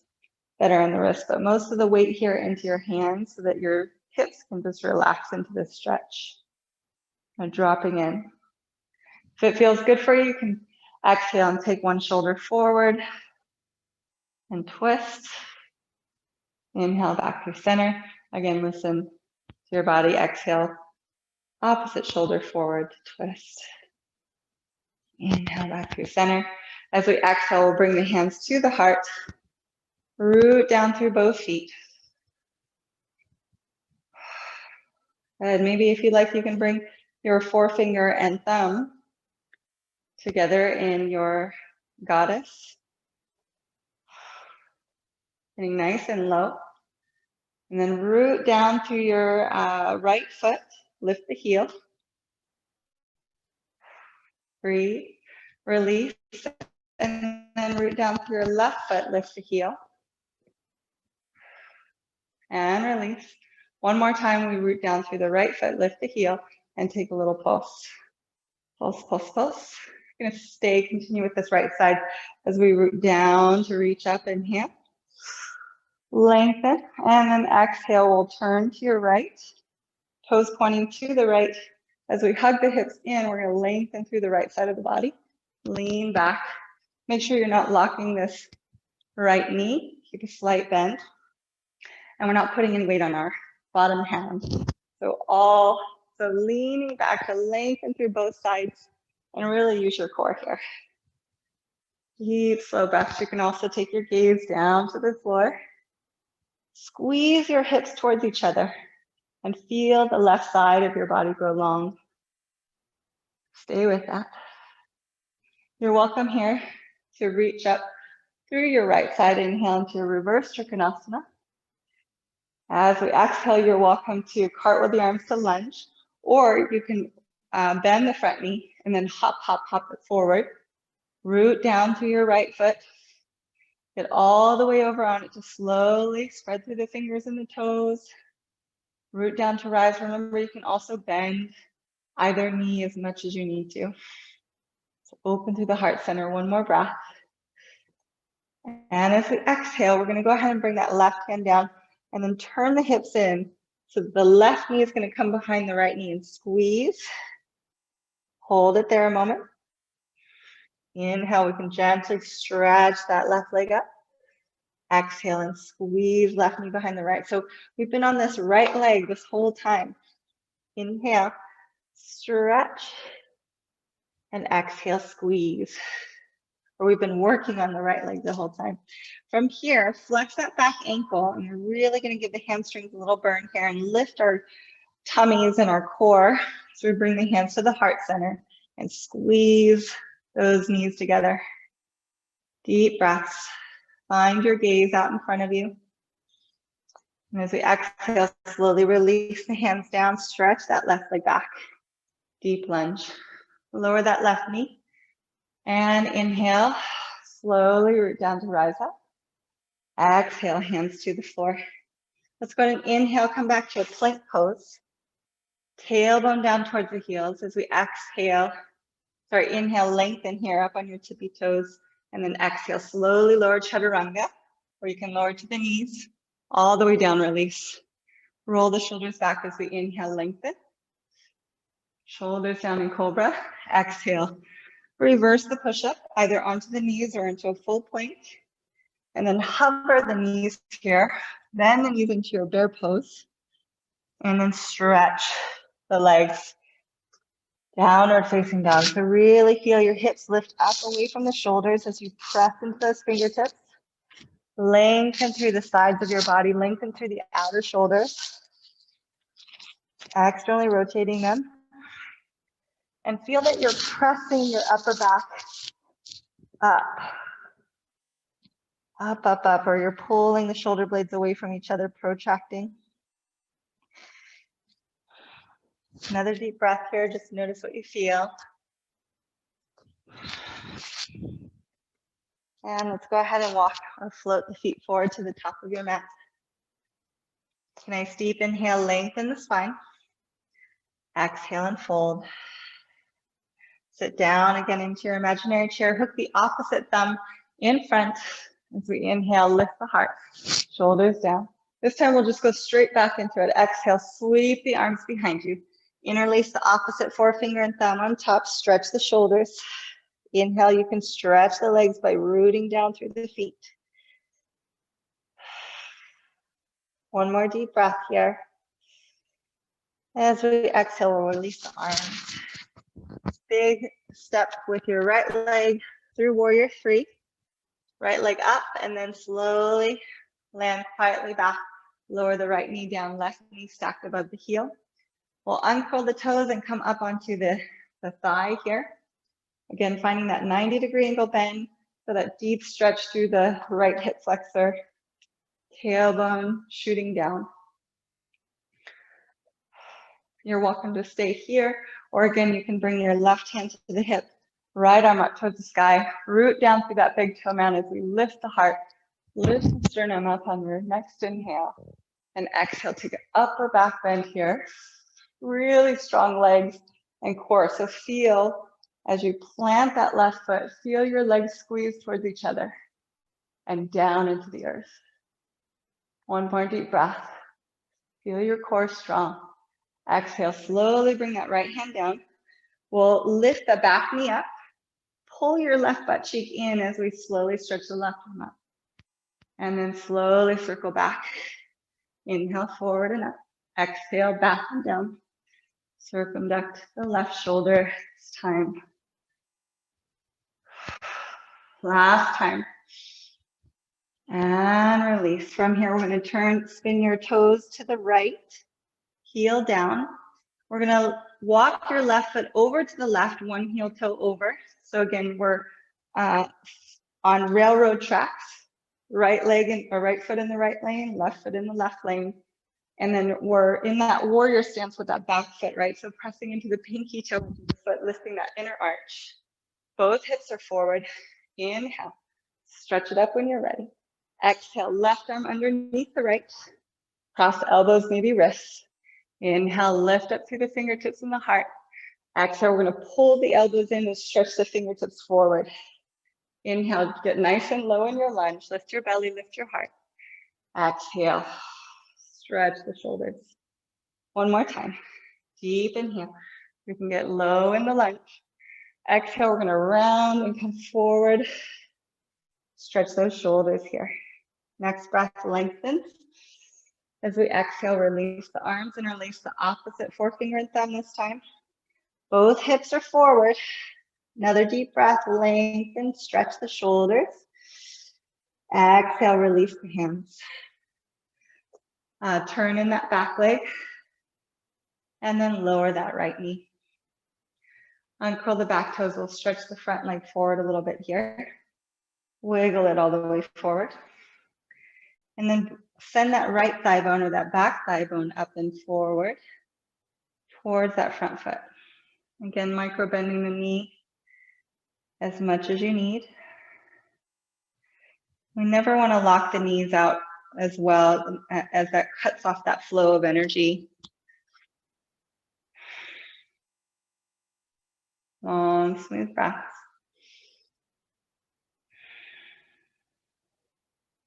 better on the wrist, but most of the weight here into your hands so that your hips can just relax into this stretch. And dropping in. If it feels good for you, you can exhale and take one shoulder forward and twist. Inhale back through center. Again, listen to your body. Exhale, opposite shoulder forward to twist. Inhale back through center. As we exhale, we'll bring the hands to the heart. Root down through both feet. And maybe if you like, you can bring your forefinger and thumb together in your goddess. Getting nice and low. And then root down through your right foot. Lift the heel. Breathe. Release. And then root down through your left foot. Lift the heel. And release. One more time, we root down through the right foot, lift the heel, and take a little pulse. Pulse, pulse, pulse. We're gonna continue with this right side as we root down to reach up, inhale. Lengthen, and then exhale, we'll turn to your right. Toes pointing to the right. As we hug the hips in, we're gonna lengthen through the right side of the body. Lean back. Make sure you're not locking this right knee. Keep a slight bend. And we're not putting any weight on our bottom hand. So leaning back to lengthen through both sides and really use your core here. Deep, slow breaths. You can also take your gaze down to the floor. Squeeze your hips towards each other and feel the left side of your body grow long. Stay with that. You're welcome here to reach up through your right side. Inhale into reverse Trikonasana. As we exhale, you're welcome to cartwheel the arms to lunge, or you can bend the front knee and then hop, hop, hop it forward. Root down through your right foot. Get all the way over on it to slowly spread through the fingers and the toes. Root down to rise. Remember, you can also bend either knee as much as you need to. So open through the heart center. One more breath. And as we exhale, we're going to go ahead and bring that left hand down and then turn the hips in. So the left knee is going to come behind the right knee and squeeze. Hold it there a moment. Inhale, we can gently stretch that left leg up. Exhale and squeeze left knee behind the right. So we've been on this right leg this whole time. Inhale, stretch, and exhale, squeeze. Or we've been working on the right leg the whole time. From here, flex that back ankle, and you're really going to give the hamstrings a little burn here and lift our tummies and our core. So we bring the hands to the heart center and squeeze those knees together. Deep breaths. Find your gaze out in front of you. And as we exhale, slowly release the hands down, stretch that left leg back. Deep lunge. Lower that left knee. And inhale, slowly root down to rise up. Exhale, hands to the floor. Let's go ahead and inhale, come back to a plank pose. Tailbone down towards the heels as we exhale. Inhale, lengthen here up on your tippy toes. And then exhale, slowly lower chaturanga, or you can lower to the knees, all the way down, release. Roll the shoulders back as we inhale, lengthen. Shoulders down in cobra. Exhale. Reverse the push-up, either onto the knees or into a full plank. And then hover the knees here. Bend the knees into your bear pose. And then stretch the legs. Downward facing dog. So really feel your hips lift up away from the shoulders as you press into those fingertips. Lengthen through the sides of your body. Lengthen through the outer shoulders. Externally rotating them. And feel that you're pressing your upper back up. Up, up, up. Or you're pulling the shoulder blades away from each other, protracting. Another deep breath here. Just notice what you feel. And let's go ahead and walk or float the feet forward to the top of your mat. Nice deep inhale, lengthen the spine. Exhale and fold. Sit down again into your imaginary chair. Hook the opposite thumb in front as we inhale, lift the heart, shoulders down. This time we'll just go straight back into it. Exhale, sweep the arms behind you. Interlace the opposite forefinger and thumb on top. Stretch the shoulders. Inhale, you can stretch the legs by rooting down through the feet. One more deep breath here. As we exhale, we'll release the arms. Big step with your right leg through warrior three. Right leg up and then slowly land quietly back. Lower the right knee down, left knee stacked above the heel. We'll uncurl the toes and come up onto the thigh here. Again, finding that 90-degree angle bend, so that deep stretch through the right hip flexor, tailbone shooting down. You're welcome to stay here, or again, you can bring your left hand to the hip, right arm up towards the sky, root down through that big toe mound as we lift the heart, lift the sternum up on your next inhale, and exhale, take an upper back bend here. Really strong legs and core, so feel as you plant that left foot, feel your legs squeeze towards each other and down into the earth. One more deep breath. Feel your core strong. Exhale, slowly bring that right hand down. We'll lift the back knee up. Pull your left butt cheek in as we slowly stretch the left arm up. And then slowly circle back. Inhale, forward and up. Exhale, back and down. Circumduct the left shoulder this time. Last time. And release. From here, we're going to spin your toes to the right, heel down. We're going to walk your left foot over to the left, one heel toe over. So again, we're on railroad tracks, right leg or right foot in the right lane, left foot in the left lane. And then we're in that warrior stance with that back foot, right? So pressing into the pinky toe into the foot, lifting that inner arch. Both hips are forward. Inhale. Stretch it up when you're ready. Exhale, left arm underneath the right. Cross elbows, maybe wrists. Inhale, lift up through the fingertips and the heart. Exhale, we're going to pull the elbows in and stretch the fingertips forward. Inhale, get nice and low in your lunge. Lift your belly, lift your heart. Exhale, stretch the shoulders. One more time. Deep inhale. You can get low in the lunge. Exhale, we're going to round and come forward. Stretch those shoulders here. Next breath lengthens. As we exhale, release the arms and release the opposite forefinger and thumb this time. Both hips are forward. Another deep breath, lengthen, stretch the shoulders. Exhale, release the hands. Turn in that back leg. And then lower that right knee. Uncurl the back toes. We'll stretch the front leg forward a little bit here. Wiggle it all the way forward. And then send that right thigh bone or that back thigh bone up and forward towards that front foot. Again, micro bending the knee as much as you need. We never want to lock the knees out as well, as that cuts off that flow of energy. Long, smooth breaths.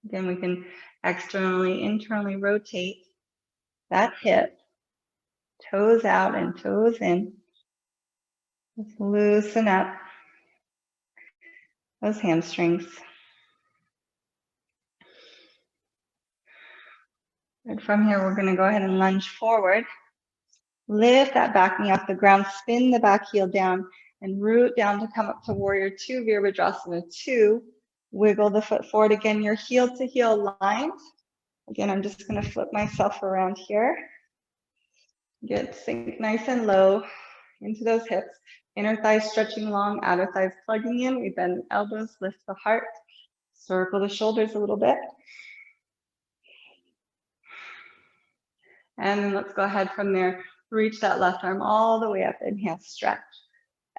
Again, we can externally, internally rotate that hip, toes out and toes in. Just loosen up those hamstrings. And from here, we're going to go ahead and lunge forward. Lift that back knee off the ground, spin the back heel down, and root down to come up to Warrior 2, Virabhadrasana 2. Wiggle the foot forward again, your heel to heel lined. Again, I'm just going to flip myself around here. Sink nice and low into those hips. Inner thighs stretching long, outer thighs plugging in. We bend the elbows, lift the heart. Circle the shoulders a little bit. And then let's go ahead from there. Reach that left arm all the way up. Inhale, stretch.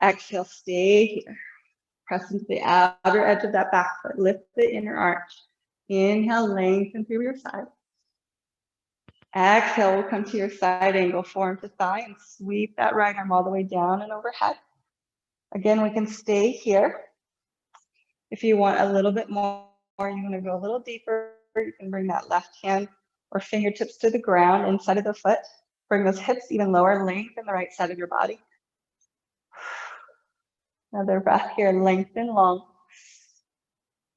Exhale, stay here. Press into the outer edge of that back foot. Lift the inner arch. Inhale, lengthen through your side. Exhale, we'll come to your side angle, forearm to thigh, and sweep that right arm all the way down and overhead. Again, we can stay here. If you want a little bit more, you want to go a little deeper, you can bring that left hand or fingertips to the ground inside of the foot. Bring those hips even lower, lengthen the right side of your body. Another breath here, lengthen long.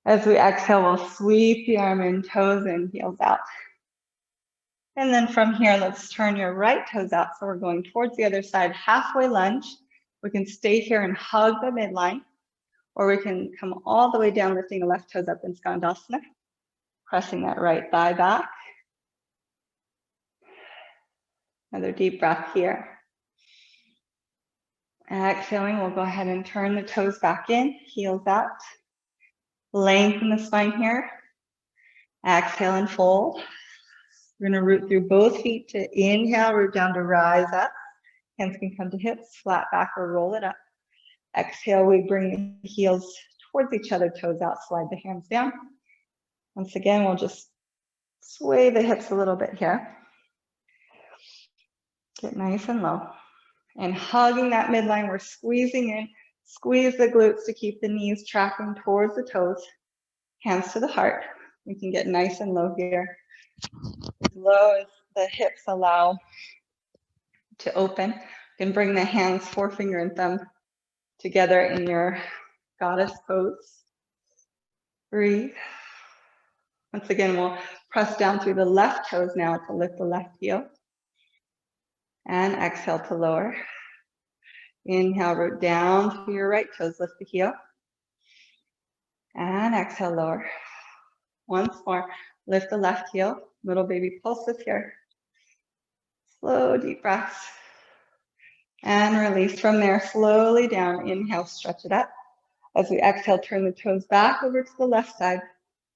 As we exhale, we'll sweep the arm in, toes in, heels out. And then from here, let's turn your right toes out. So we're going towards the other side, halfway lunge. We can stay here and hug the midline, or we can come all the way down, lifting the left toes up in Skandasana, pressing that right thigh back. Another deep breath here. Exhaling, we'll go ahead and turn the toes back in, heels out. Lengthen the spine here. Exhale and fold. We're going to root through both feet to inhale, root down to rise up. Hands can come to hips, flat back or roll it up. Exhale, we bring the heels towards each other, toes out, slide the hands down. Once again, we'll just sway the hips a little bit here. Get nice and low. And hugging that midline, we're squeezing in. Squeeze the glutes to keep the knees tracking towards the toes. Hands to the heart. We can get nice and low here. As low as the hips allow to open. You can bring the hands, forefinger and thumb, together in your goddess pose. Breathe. Once again, we'll press down through the left toes now to lift the left heel. And exhale to lower. Inhale, root down to your right toes, lift the heel. And exhale, lower. Once more, lift the left heel. Little baby pulses here. Slow, deep breaths. And release from there, slowly down. Inhale, stretch it up. As we exhale, turn the toes back over to the left side.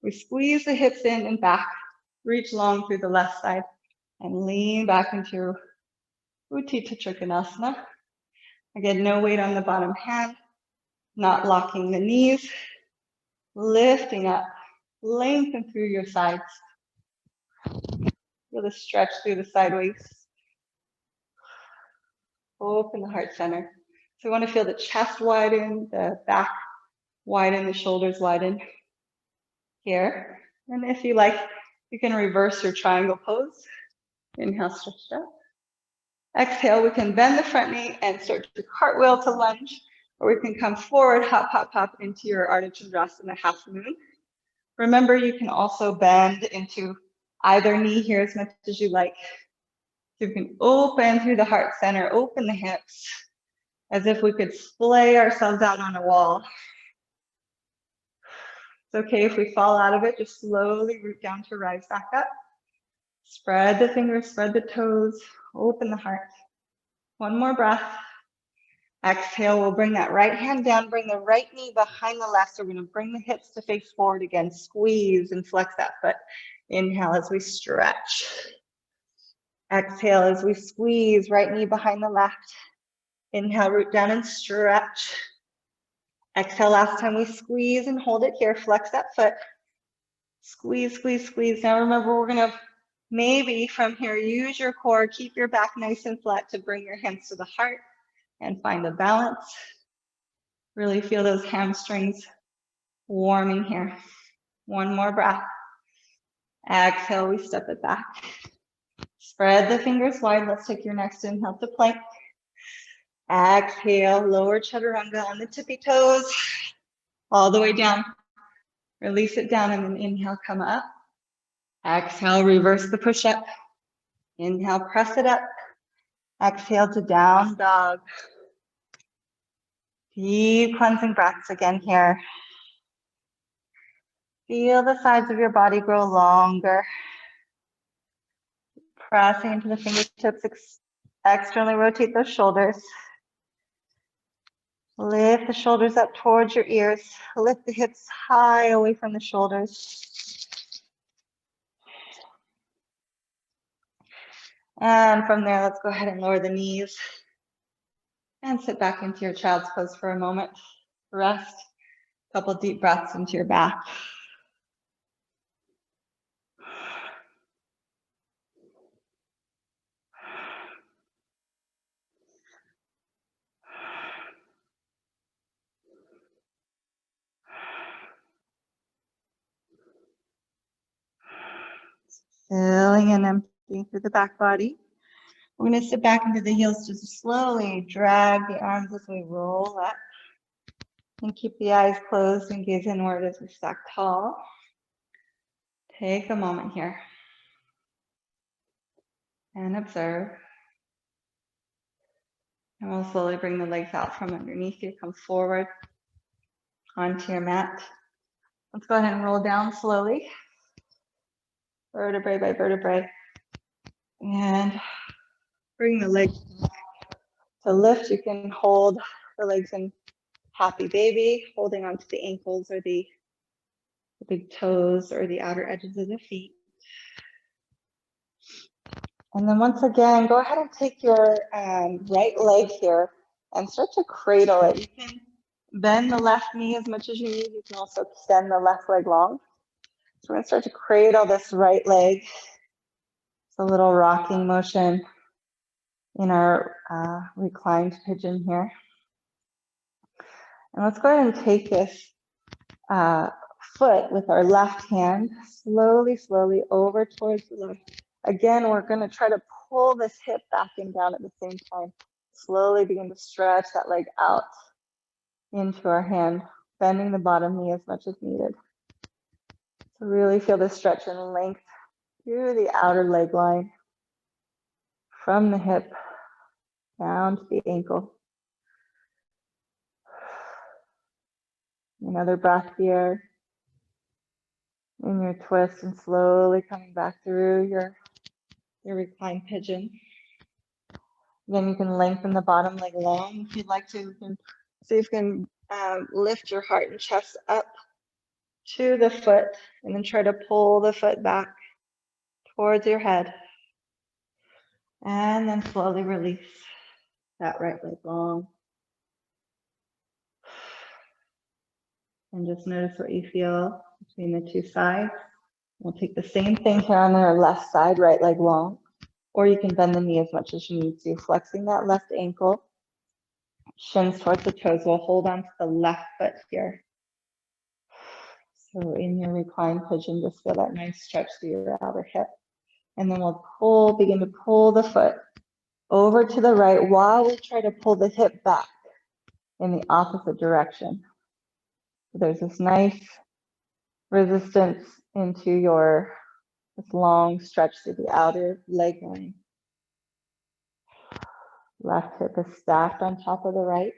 We squeeze the hips in and back. Reach long through the left side. And lean back into your Utthita Trikonasana. Again, no weight on the bottom hand. Not locking the knees. Lifting up. Lengthen through your sides. Feel the stretch through the sideways. Open the heart center. So we want to feel the chest widen, the back widen, the shoulders widen here. And if you like, you can reverse your triangle pose. Inhale, stretch it up. Exhale, we can bend the front knee and start to cartwheel to lunge, or we can come forward, hop, hop, hop into your Ardha Chandrasana half moon. Remember, you can also bend into either knee here as much as you like. So you can open through the heart center, open the hips, as if we could splay ourselves out on a wall. It's okay if we fall out of it, just slowly root down to rise back up. Spread the fingers, spread the toes, open the heart. One more breath. Exhale, we'll bring that right hand down, bring the right knee behind the left. So we're going to bring the hips to face forward again, squeeze and flex that foot. Inhale as we stretch. Exhale as we squeeze, right knee behind the left. Inhale, root down and stretch. Exhale, last time we squeeze and hold it here, flex that foot. Squeeze, squeeze, squeeze. Now remember, we're going to maybe from here, use your core, keep your back nice and flat to bring your hands to the heart and find a balance. Really feel those hamstrings warming here. One more breath. Exhale, we step it back. Spread the fingers wide. Let's take your next inhale to plank. Exhale, lower chaturanga on the tippy toes, all the way down. Release it down and then inhale, come up. Exhale, reverse the push-up. Inhale, press it up. Exhale to down dog. Deep cleansing breaths again here. Feel the sides of your body grow longer. Pressing into the fingertips, externally rotate those shoulders. Lift the shoulders up towards your ears. Lift the hips high away from the shoulders. And from there, let's go ahead and lower the knees. And sit back into your child's pose for a moment. Rest. A couple deep breaths into your back. Filling and emptying through the back body. We're going to sit back into the heels, just slowly drag the arms as we roll up. And keep the eyes closed and gaze inward as we stack tall. Take a moment here. And observe. And we'll slowly bring the legs out from underneath you. Come forward onto your mat. Let's go ahead and roll down slowly. Vertebrae by vertebrae. And bring the legs to To lift, you can hold the legs in happy baby, holding onto the ankles or the big toes or the outer edges of the feet. And then once again, go ahead and take your right leg here and start to cradle it. You can bend the left knee as much as you need. You can also extend the left leg long. So we're going to start to cradle this right leg. It's a little rocking motion in our reclined pigeon here. And let's go ahead and take this foot with our left hand slowly, slowly over towards the left. Again, we're going to try to pull this hip back and down at the same time. Slowly begin to stretch that leg out into our hand, bending the bottom knee as much as needed. So really feel the stretch and length through the outer leg line, from the hip down to the ankle. Another breath here in your twist and slowly coming back through your reclined pigeon. Then you can lengthen the bottom leg long if you'd like to. You can see if you can lift your heart and chest up to the foot and then try to pull the foot back towards your head. And then slowly release that right leg long. And just notice what you feel between the two sides. We'll take the same thing here on our left side, right leg long. Or you can bend the knee as much as you need to, flexing that left ankle, shins towards the toes. We'll hold on to the left foot here. So in your reclined pigeon, just feel that nice stretch through your outer hip. And then we'll begin to pull the foot over to the right while we try to pull the hip back in the opposite direction. So there's this nice resistance into this long stretch through the outer leg line. Left hip is stacked on top of the right,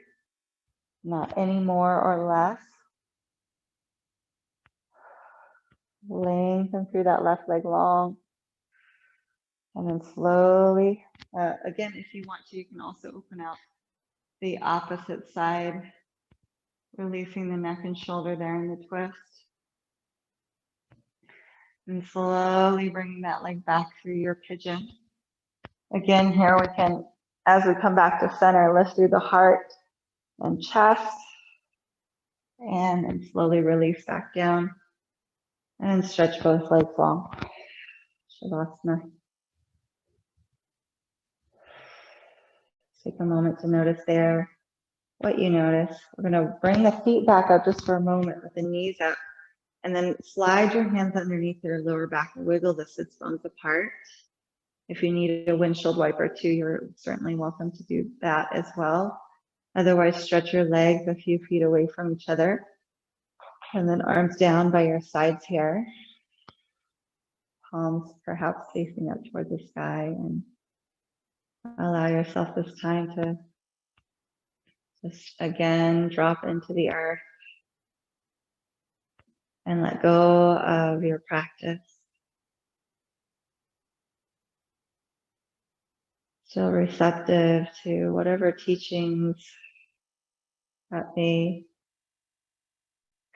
not any more or less. Lengthen through that left leg long. And then slowly, again, if you want to, you can also open out the opposite side, releasing the neck and shoulder there in the twist. And slowly bringing that leg back through your pigeon. Again, here we can, as we come back to center, lift through the heart and chest. And then slowly release back down. And stretch both legs long. Shavasana. Take a moment to notice there what you notice. We're going to bring the feet back up just for a moment with the knees up. And then slide your hands underneath your lower back and wiggle the sits bones apart. If you need a windshield wiper too, you're certainly welcome to do that as well. Otherwise, stretch your legs a few feet away from each other. And then arms down by your sides here. Palms perhaps facing up toward the sky. And allow yourself this time to just again drop into the earth and let go of your practice. Still receptive to whatever teachings that may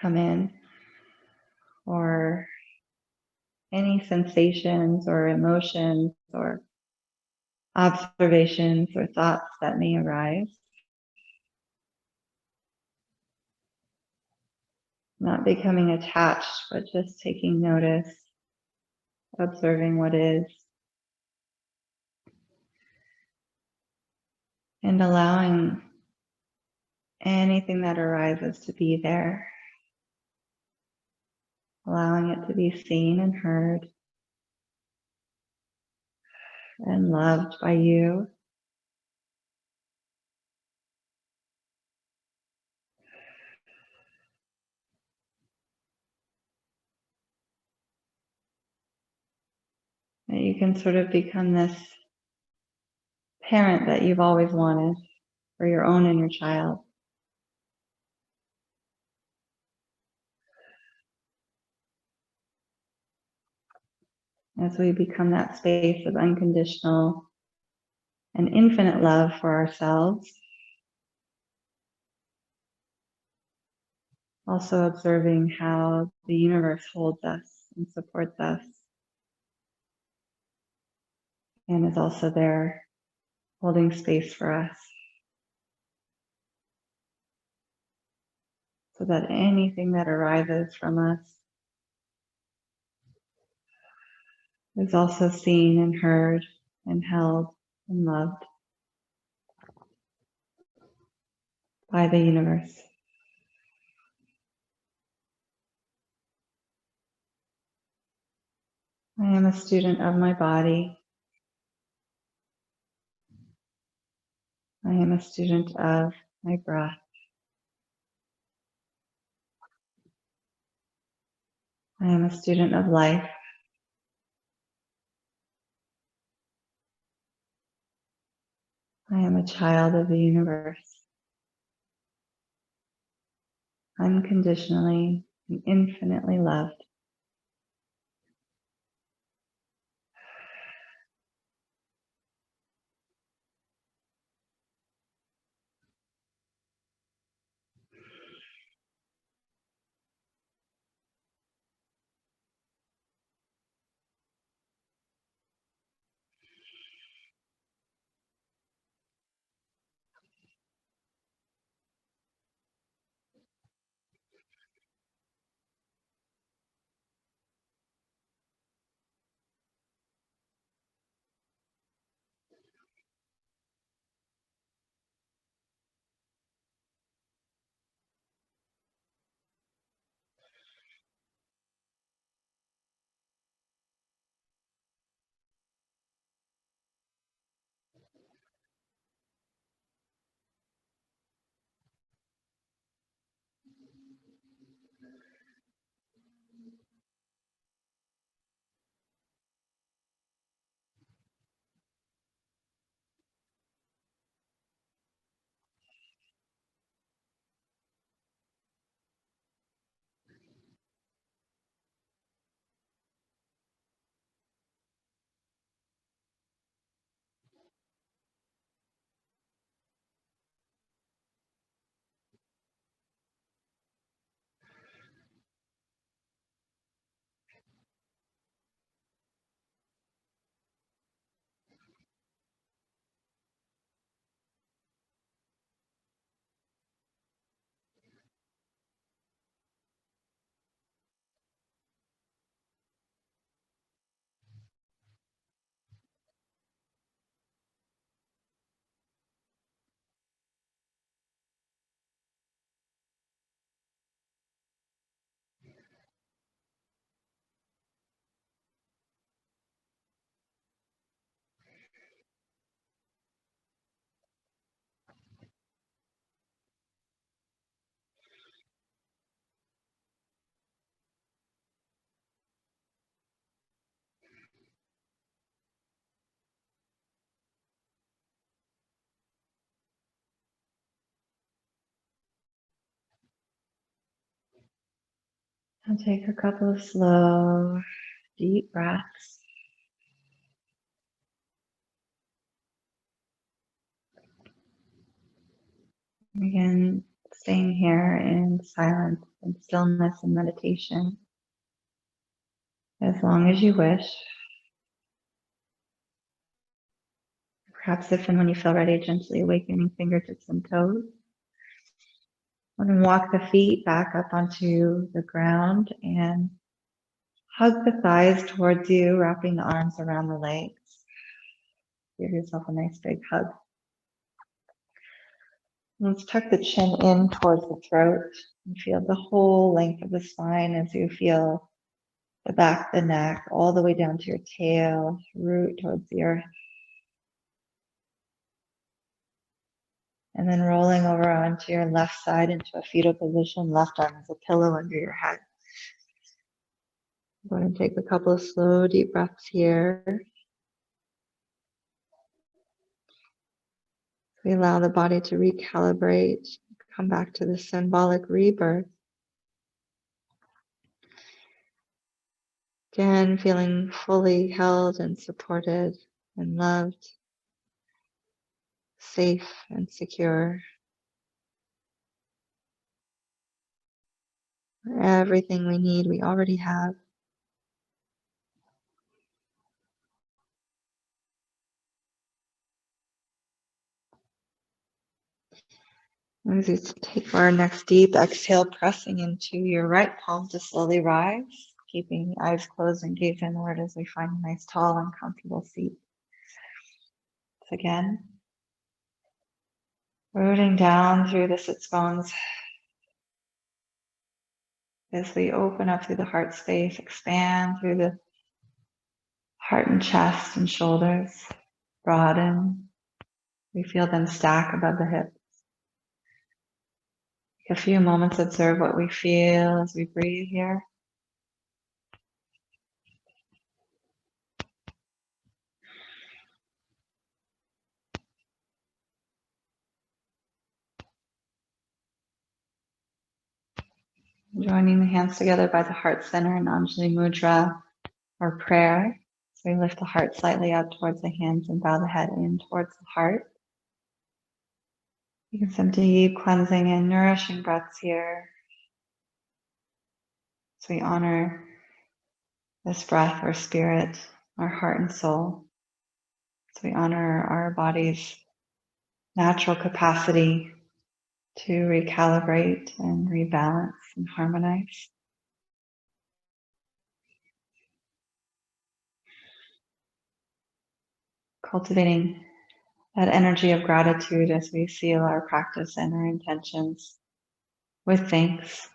come in, or any sensations or emotions or observations or thoughts that may arise. Not becoming attached, but just taking notice, observing what is, and allowing anything that arises to be there. Allowing it to be seen and heard and loved by you. That you can sort of become this parent that you've always wanted for your own inner child. As we become that space of unconditional and infinite love for ourselves. Also observing how the universe holds us and supports us and is also there holding space for us so that anything that arises from us is also seen and heard and held and loved by the universe. I am a student of my body. I am a student of my breath. I am a student of life. I am a child of the universe, unconditionally and infinitely loved. I'll take a couple of slow, deep breaths. Again, staying here in silence and stillness and meditation as long as you wish. Perhaps if and when you feel ready, gently awakening fingertips and toes. And then walk the feet back up onto the ground and hug the thighs towards you, wrapping the arms around the legs. Give yourself a nice big hug. Let's tuck the chin in towards the throat and feel the whole length of the spine as you feel the back of the neck all the way down to your tail, root towards the earth. And then rolling over onto your left side into a fetal position, left arm as a pillow under your head. Go ahead and take a couple of slow, deep breaths here. We allow the body to recalibrate, come back to the symbolic rebirth. Again, feeling fully held and supported and loved. safe and secure. Everything we need, we already have. As you take our next deep exhale, pressing into your right palm to slowly rise, keeping the eyes closed and gaze inward as we find a nice, tall, and comfortable seat. So again, rooting down through the sits bones as we open up through the heart space, expand through the heart and chest and shoulders, broaden. We feel them stack above the hips. Take a few moments to observe what we feel as we breathe here. Joining the hands together by the heart center in Anjali Mudra or prayer. So we lift the heart slightly up towards the hands and bow the head in towards the heart. You can some deep cleansing and nourishing breaths here. So we honor this breath or spirit, our heart and soul. So we honor our body's natural capacity to recalibrate and rebalance and harmonize. Cultivating that energy of gratitude as we seal our practice and our intentions with thanks.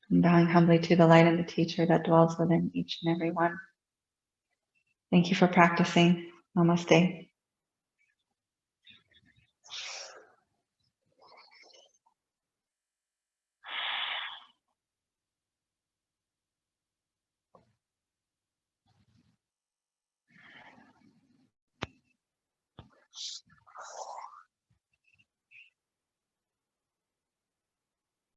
And bowing humbly to the light and the teacher that dwells within each and every one. Thank you for practicing. Namaste.